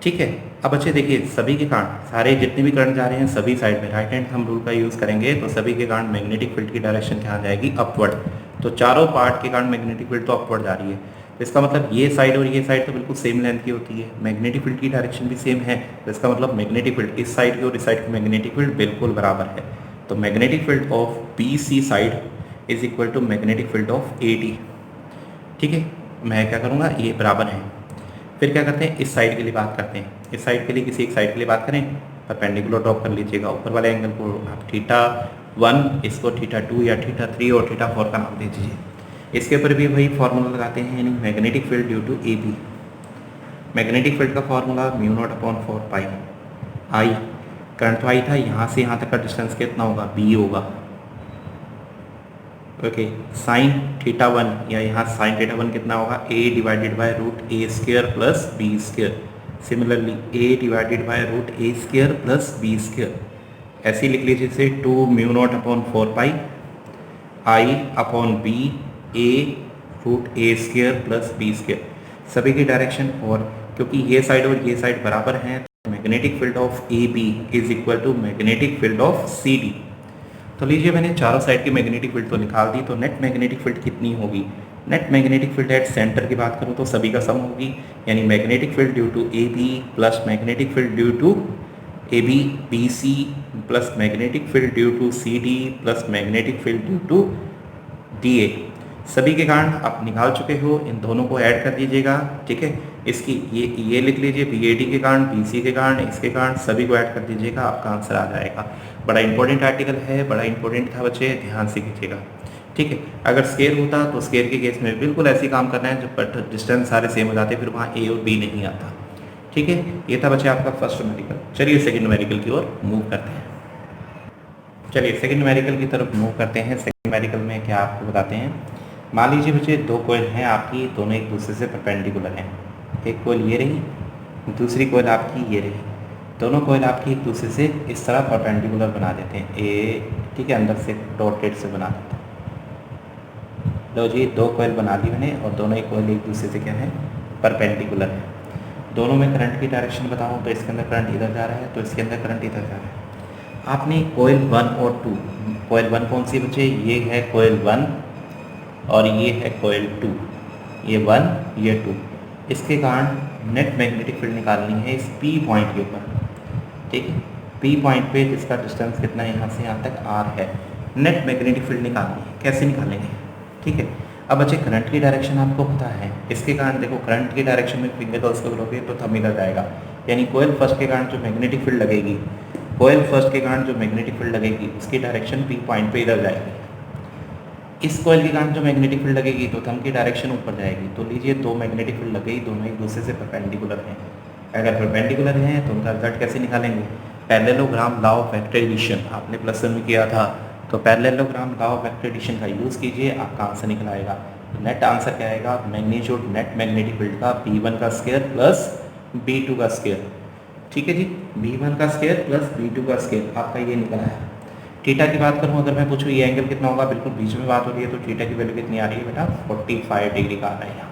ठीक है, अब बच्चे देखिए, सभी के कारण, सारे जितने भी करंट जा रहे हैं सभी साइड में राइट हैंड थंब रूल का यूज़ करेंगे तो सभी के कारण मैग्नेटिक फील्ड की डायरेक्शन क्या आ जाएगी, अपवर्ड। तो चारों पार्ट के कारण मैग्नेटिक फील्ड तो अपवर्ड जा रही है। तो इसका मतलब ये साइड और ये साइड तो बिल्कुल सेम लेंथ की होती है, मैग्नेटिक फील्ड की डायरेक्शन भी सेम है। तो इसका मतलब मैग्नेटिक फील्ड इस साइड की और इस साइड की मैग्नेटिक फील्ड बिल्कुल बराबर है। तो magnetic field of B C side is equal to magnetic field of A D. ठीक है, मैं क्या करूँगा, ये बराबर है। फिर क्या करते हैं, इस साइड के लिए बात करते हैं। इस साइड के लिए किसी एक साइड के लिए बात करें, परपेंडिकुलर ड्रॉप कर लीजिएगा। ऊपर वाले एंगल को आप θ1, इसको θ2 या θ3 और θ4 का नाम दे दीजिए। इसके ऊपर भी वही फार्मूला लगाते हैं, यानी magnetic field due to A B. Magnetic field का फार्मूला μ0/4π I, करंट तो आई था, यहाँ से यहाँ तक का डिस्टेंस कितना होगा, b होगा, ओके। sin θ1 या यहाँ sin θ1 कितना होगा, a divided by √a² plus b²। Similarly a divided by √a² plus b²। ऐसे लिख लीजिए इसे 2 μ0/4π I/b a √a² plus b²। सभी की डायरेक्शन, और क्योंकि ये साइड और ये साइड बराबर हैं तो magnetic field of A B is equal to magnetic field of C D. तो लीजिए, मैंने चारों साइड की मैग्नेटिक फील्ड तो निकाल दी, तो नेट मैग्नेटिक फील्ड कितनी होगी। Net magnetic field at centre की बात करूँ तो सभी का सम होगी, यानी magnetic field due to A B plus magnetic field due to A B B C plus magnetic field due to C D plus magnetic field due to D A. सभी के कारण आप निकाल चुके हो, इन दोनों को ऐड कर दीजिएगा। ठीक है, इसकी ये लिख लीजिए, बी ए डी के कारण, बी सी के कारण, इसके कारण, सभी को ऐड कर दीजिएगा, आपका आंसर आ जाएगा। बड़ा इंपॉर्टेंट आर्टिकल है, बड़ा इंपॉर्टेंट था बच्चे, ध्यान से कीजिएगा। ठीक है, अगर स्केयर होता तो स्केयर के केस में बिल्कुल ऐसे काम करना है, जब बट डिस्टेंस सारे सेम हो जाते, फिर वहाँ ए और बी नहीं आता। ठीक है, ये था बच्चे आपका फर्स्ट न्यूमेरिकल। चलिए सेकंड न्यूमेरिकल की ओर मूव करते हैं। चलिए सेकंड न्यूमेरिकल की तरफ मूव करते हैं। सेकंड न्यूमेरिकल में क्या आपको बताते हैं, मान लीजिए बच्चे दो कॉइल हैं आपकी, दोनों एक दूसरे से परपेंडिकुलर हैं। एक कॉइल ये रही, दूसरी कॉइल आपकी ये रही। दोनों कॉइल आपकी एक दूसरे से इस तरह परपेंडिकुलर बना देते हैं, ए, ठीक है, अंदर से डॉटेड से बना देते हैं। लो जी, दो कॉइल बना दी मैंने, और दोनों ही कॉइल एक दूसरे से क्या है, परपेंडिकुलर है। दोनों में करंट की डायरेक्शन बताऊँ तो इसके अंदर करंट इधर जा रहा है, तो इसके अंदर करंट इधर जा रहा है। आपने कॉइल 1 और 2, कॉइल 1 कौन सी बच्चे, ये है कॉइल 1 और ये है कॉइल 2, ये 1 ये 2। इसके कारण नेट मैग्नेटिक फील्ड निकालनी है इस P पॉइंट के ऊपर। ठीक है, P पॉइंट पे जिसका डिस्टेंस कितना है, यहाँ से यहाँ तक R है, नेट मैग्नेटिक फील्ड निकालनी है। कैसे निकालेंगे, ठीक है। अब बच्चे करंट की डायरेक्शन आपको पता है, इसके कारण देखो करंट की डायरेक्शन में फिंगर कर्ल्स को करोगे तो थंब इधर जाएगा, यानी कॉइल फर्स्ट के कारण जो मैग्नेटिक फील्ड लगेगी कोयल फर्स्ट के कारण जो मैग्नेटिक फील्ड लगेगी उसकी डायरेक्शन पी पॉइंट पे इधर जाएगी। इस कोयल के कारण जो मैग्नेटिक फील्ड लगेगी तो थंब की डायरेक्शन ऊपर जाएगी। तो लीजिए दो मैग्नेटिक फील्ड लग गई, दोनों एक दूसरे से परपेंडिकुलर हैं। अगर परपेंडिकुलर हैं तो उनका रिजल्ट कैसे निकालेंगे? Parallelogram law of vector addition आपने प्लस वन में किया था, तो parallelogram law of vector addition का यूज़ कीजिए, आपका आंसर निकल आएगा। तो नेट आंसर क्या आएगा? मैग्नीट्यूड नेट मैग्नेटिक फील्ड का B1 का स्क्वायर प्लस B2 का स्क्वायर। ठीक है जी, B1 का स्क्वायर प्लस B2 का स्क्वायर आपका ये निकला है। थीटा की बात करूँ, अगर मैं पूछूँ ये एंगल कितना होगा, बिल्कुल बीच में बात हो रही है, तो थीटा की वैल्यू कितनी आ रही है बेटा? 45 डिग्री का आ रहा है यहाँ।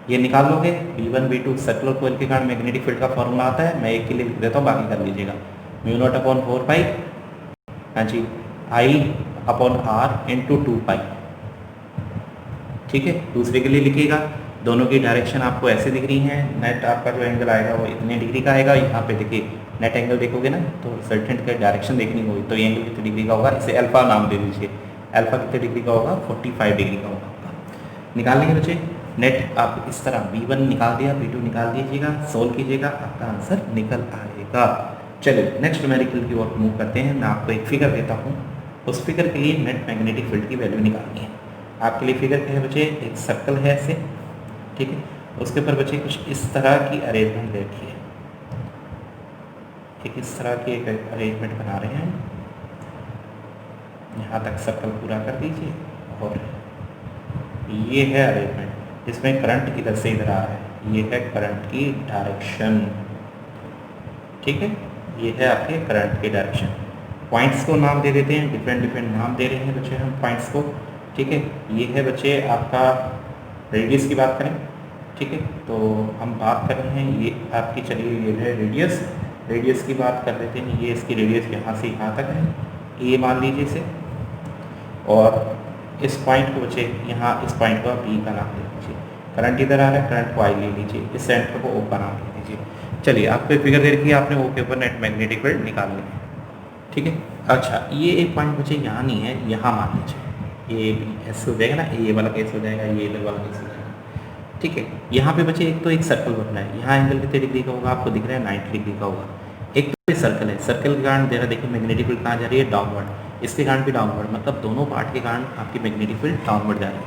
ये निकाल लोगे। B1 B2 सर्कुलर कोयल के कारण मैग्नेटिक फील्ड का फॉर्मूला आता है, मैं एक के लिए लिख देता हूँ, बाकी कर लीजिएगा। μ0/4π, हाँ जी, I/r इंटू 2π। ठीक है, दूसरे के लिए लिखिएगा। दोनों की डायरेक्शन आपको ऐसे दिख रही है। नेट आपका जो एंगल आएगा वो इतने डिग्री का आएगा। यहाँ पे देखिए नेट एंगल देखोगे ना तो रिजल्टेंट का डायरेक्शन देखनी होगी, तो ये एंगल कितने डिग्री का होगा? इसे अल्फा नाम दे दीजिए। अल्फा कितने डिग्री का होगा? 45 डिग्री का होगा आपका। निकालने के बच्चे नेट आप इस तरह B1 निकाल दिया, B2 निकाल दीजिएगा, सोल्व कीजिएगा, आपका आंसर निकल आएगा। चलिए नेक्स्ट न्यूमेरिकल की ओर मूव करते हैं। मैं आपको एक फिगर देता हूँ, उस फिगर के लिए नेट मैग्नेटिक फील्ड की वैल्यू निकालनी है। आपके लिए फिगर क्या है बच्चे? एक सर्कल है ऐसे, ठीक है, उसके ऊपर बच्चे कुछ इस तरह की अरेंजमेंट देखी है। ठीक, इस तरह की एक अरेंजमेंट बना रहे हैं। यहाँ तक सर्कल पूरा कर दीजिए और ये है अरेंजमेंट, इसमें करंट इधर से इधर आ रहा है। ये है करंट की डायरेक्शन। ठीक है, ये है आपके करंट की डायरेक्शन। पॉइंट्स को नाम दे देते हैं, डिफरेंट डिफरेंट नाम दे रहे हैं बच्चे हम पॉइंट्स को। ठीक है, ये है बच्चे आपका रेडियस की बात करें, ठीक है, तो हम बात कर रहे हैं ये आपकी, चलिए ये है रेडियस। रेडियस की बात कर लेते हैं, ये इसकी रेडियस यहाँ से यहाँ तक है, ये मान लीजिए इसे। और इस पॉइंट को बच्चे यहाँ इस पॉइंट को B का नाम दे दीजिए। करंट इधर आ रहा है, करंट को I ले लीजिए, इस सेंटर को O का नाम दे दीजिए। चलिए आपको एक फिगर दे रखी है, आपने O के ऊपर नेट मैग्नेटिक फील्ड निकाल ली है। ठीक है, अच्छा ये एक पॉइंट बच्चे यहाँ नहीं है, यहाँ मान लीजिए ये भी ऐसे हो जाएगा ना, ये वाला केस हो जाएगा, ये इधर वाला केस हो जाएगा। ठीक है, यहाँ पे बच्चे एक तो एक सर्कल बन रहा है, यहाँ एंगल कितने डिग्री का होगा आपको दिख रहा है? 90 डिग्री का होगा। एक तो सर्कल है, सर्कल के कारण जरा देखिए मैग्नेटिक फील्ड कहाँ जा रही है? डाउनवर्ड। इसके कारण भी डाउनवर्ड, मतलब दोनों पार्ट के कारण आपकी मैग्नेटिक फील्ड डाउनवर्ड जा रही है।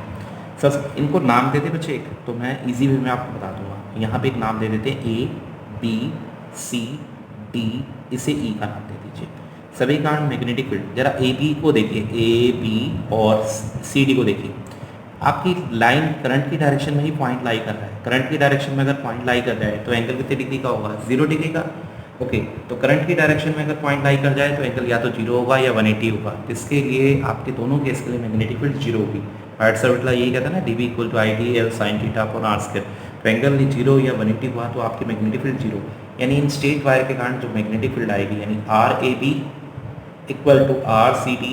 सर इनको नाम देते बच्चे एक, तो मैं इजी वे में आपको बता दूंगा। यहाँ पे एक नाम दे देते हैं ABCD, इसे E का नाम दे दीजिए। सभी कारण मैग्नेटिक फील्ड, जरा AB को देखिए, AB और CD को देखिए। आपकी लाइन करंट की डायरेक्शन में ही पॉइंट लाई कर रहा है। करंट की डायरेक्शन में अगर पॉइंट लाई कर जाए तो एंगल कितने डिग्री का होगा? 0 डिग्री का। ओके, तो करंट की डायरेक्शन में अगर पॉइंट लाई कर जाए तो एंगल या तो 0 होगा या 180 होगा। इसके लिए आपके दोनों केस के लिए मैग्नेटिक फील्ड 0 होगी। आर्ट्सर्विटला यही कहता है ना, DB = IDL sin θ upon r²। तो एंगल 0 या 180 हुआ तो आपकी मैग्नेटिक फील्ड 0, यानी इन स्ट्रेट वायर के कारण जो मैग्नेटिक फील्ड आएगी यानी RAB = RCD,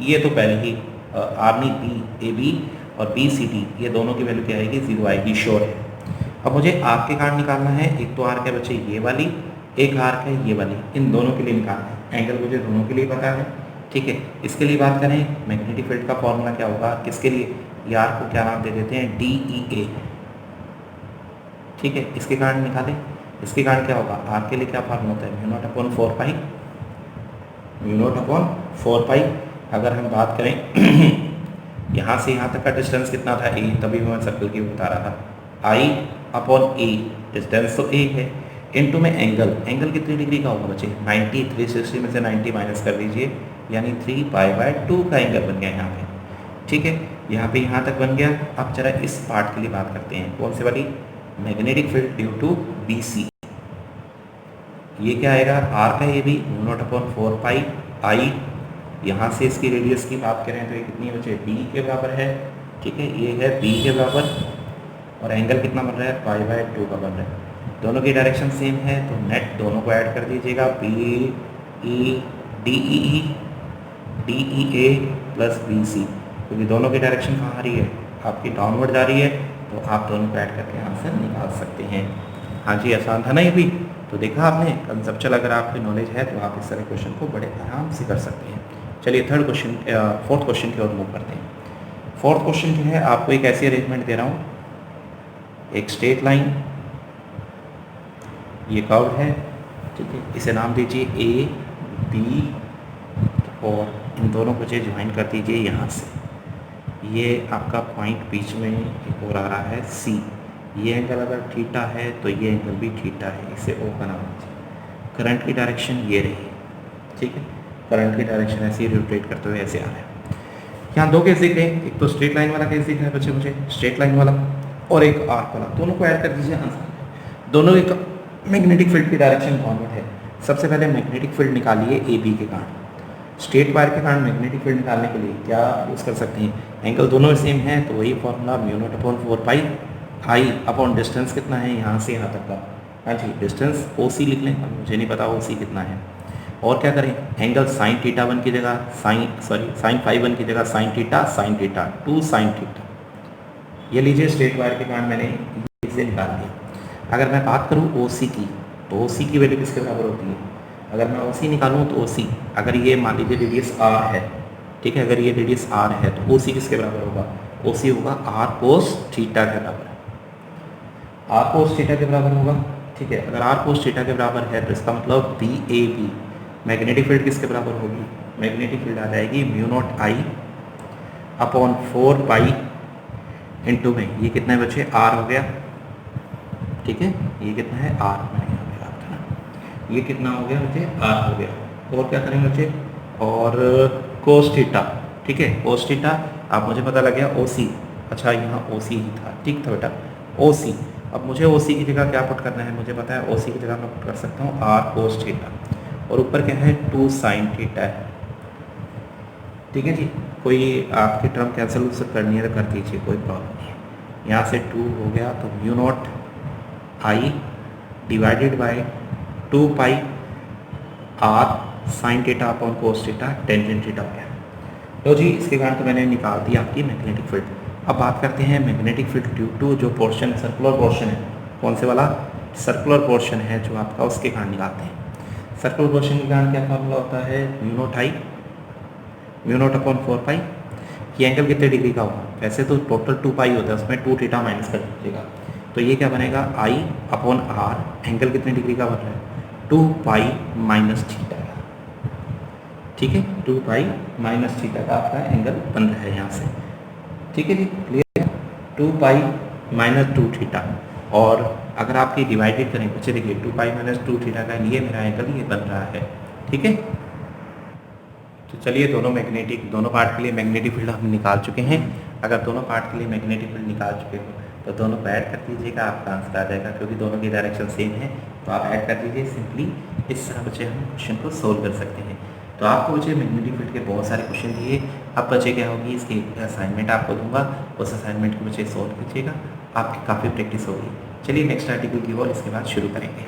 ये तो पहले ही R नहीं BAB और BCD ये दोनों की वैल्यू क्या आएगी? 0 आएगी, श्योर है। अब मुझे आर के कारण निकालना है। एक तो आर क्या बच्चे? ये वाली, एक आर है ये वाली, इन दोनों के लिए निकालना है। एंगल मुझे दोनों के लिए पता है। ठीक है, इसके लिए बात करें मैग्नेटिक फील्ड का फॉर्मूला क्या होगा? किसके लिए? ये आर को क्या नाम दे देते हैं? DEA। ठीक है, इसके कारण निकालें। इसके कारण क्या होगा? आर के लिए क्या फॉर्मूला होता है? μ0/4π। μ0/4π अगर हम बात करें यहाँ से यहाँ तक का डिस्टेंस कितना था? A, तभी मैं सर्कल की बता रहा था। I/A, डिस्टेंस तो A है, इनटू में एंगल। एंगल कितनी डिग्री का होगा बच्चे? 90। 360 में से 90 माइनस कर दीजिए, यानी 3π/2 का एंगल बन गया यहाँ पे। ठीक है, यहाँ पे यहाँ तक बन गया। अब जरा इस पार्ट के लिए बात करते हैं, कौन से वाली? Magnetic field due to BC। ये क्या आएगा? आर का ये भी μ0/4π I। यहाँ से इसकी रेडियस की बात करें तो ये कितनी है बच्चे? B के बराबर है। ठीक है, ये है B के बराबर, और एंगल कितना बन रहा है? π/2 का बन रहा है। दोनों की डायरेक्शन सेम है, तो नेट दोनों को ऐड कर दीजिएगा। DEA प्लस BC, क्योंकि दोनों की डायरेक्शन कहाँ आ रही है? आपकी डाउनवर्ड जा रही है, तो आप दोनों को ऐड करके आंसर निकाल सकते हैं। हाँ जी, आसान था ना ये भी? तो देखा आपने, कंसेप्चुअल अगर आपकी नॉलेज है तो आप इस तरह क्वेश्चन को बड़े आराम से कर सकते हैं। चलिए फोर्थ क्वेश्चन की ओर मूव करते हैं। फोर्थ क्वेश्चन जो है, आपको एक ऐसी अरेंजमेंट दे रहा हूँ, एक स्ट्रेट लाइन, ये कर्व है, ठीक है, इसे नाम दीजिए A बी और इन दोनों को ज्वाइन कर दीजिए यहाँ से। ये आपका पॉइंट बीच में एक और आ रहा है सी। ये एंगल अगर थीटा है तो ये एंगल भी थीटा है, इसे ओ का नाम दीजिए। करंट की डायरेक्शन ये रही, ठीक है। करंट की डायरेक्शन ऐसे ही रोटेट करते हुए ऐसे आ रहा है। यहाँ दो केस दिख रहे हैं, एक तो स्ट्रेट लाइन वाला केस दिख रहा है बच्चे मुझे, स्ट्रेट लाइन वाला, और एक आर्क वाला। दोनों को ऐड कर दीजिए आंसर। दोनों एक मैग्नेटिक फील्ड की डायरेक्शन कॉन्वर्ट है। सबसे पहले मैग्नेटिक फील्ड निकालिए ए बी के कारण। स्ट्रेट वायर के कारण मैग्नेटिक फील्ड निकालने के लिए क्या यूज़ कर सकते हैं, एंगल दोनों सेम है तो वही फॉर्मूला μ0/4 आई अपॉन डिस्टेंस कितना है यहाँ से यहाँ तक का, हाँ जी डिस्टेंस OC लिख लें, मुझे नहीं पता OC कितना है। और क्या करें, एंगल साइन थीटा 1 की जगह साइन फाई 1 की जगह साइन थीटा 2 साइन थीटा। ये लीजिए स्ट्रेट वायर के कारण मैंने इसे निकाल दिया। अगर मैं बात करूँ OC की, तो OC की वैल्यू किसके बराबर होती है। अगर मैं OC निकालूँ तो OC, अगर ये मान लीजिए रेडियस R है, ठीक है, अगर ये रेडियस R है तो OC किसके बराबर होगा, OC होगा R cos थीटा के बराबर, R cos थीटा के बराबर होगा, ठीक है। अगर R cos थीटा के बराबर है तो इसका मतलब BAB मैग्नेटिक फील्ड किसके बराबर होगी, मैग्नेटिक फील्ड आ जाएगी μ0I/4 इंटू में ये कितना है बच्चे, R हो गया, ठीक है। ये कितना है R, मैंने यहाँ पे रखा था ना, ये कितना हो गया बच्चे, R हो गया। और क्या करेंगे बच्चे, और cos थीटा, ठीक है, cos थीटा अब मुझे पता लग गया OC, अच्छा यहाँ OC ही था, ठीक था बेटा OC। अब मुझे OC की जगह क्या पुट करना है, मुझे पता है OC की जगह मैं पुट कर सकता हूँ R cos थीटा, और ऊपर क्या है 2 साइन थीटा है, ठीक है जी। कोई आपकी टर्म कैंसिल करनी है तो कर दीजिए, कोई प्रॉब्लम नहीं है। यहाँ से 2 हो गया तो μ0I divided by 2 pi R sine theta upon cos theta tangent theta हो गया। तो जी इसके कारण तो मैंने निकाल दिया आपकी मैग्नेटिक फील्ड। अब बात करते हैं मैग्नेटिक फील्ड ड्यू टू जो पोर्शन है, सर्कुलर पोर्शन है, कौन से वाला, सर्कुलर पोर्शन है जो आपका, उसके कारण निकालते हैं। सर्कुलर पोर्शन के कारण क्या फॉर्मूला होता है, μ0/4 ये एंगल कितने डिग्री का होगा, वैसे तो टोटल 2 पाई होता है, उसमें 2 थीटा माइनस कर दीजिएगा, तो ये क्या बनेगा I/R, एंगल कितने डिग्री का बन रहा है 2 पाई माइनस थीटा का, ठीक है, 2 पाई माइनस थीटा का आपका एंगल बन रहा है यहाँ से, ठीक है जी, क्लियर है, 2 पाई माइनस 2 थीटा। और अगर आपकी डिवाइडेड करें बच्चे, देखिए 2 पाई माइनस 2 थीटा का लिए मेरा एंगल ये बन रहा है, ठीक है। तो चलिए दोनों पार्ट के लिए मैग्नेटिक फील्ड हम निकाल चुके हैं। अगर दोनों पार्ट के लिए मैग्नेटिक फील्ड निकाल चुके हो तो दोनों को ऐड कर दीजिएगा, आपका आंसर आ जाएगा, क्योंकि दोनों की डायरेक्शन सेम है तो आप ऐड कर दीजिए। सिंपली इस तरह बच्चे हम क्वेश्चन को सोल्व कर सकते हैं। तो आपको बच्चे मैग्नेटिक फील्ड के बहुत सारे क्वेश्चन दिए, अब बच्चे क्या होगी, इसकी असाइनमेंट आपको दूंगा, उस असाइनमेंट को बच्चे सोल्व कीजिएगा, आपकी काफ़ी प्रैक्टिस होगी। चलिए नेक्स्ट आर्टिकल की ओर इसके बाद शुरू करेंगे।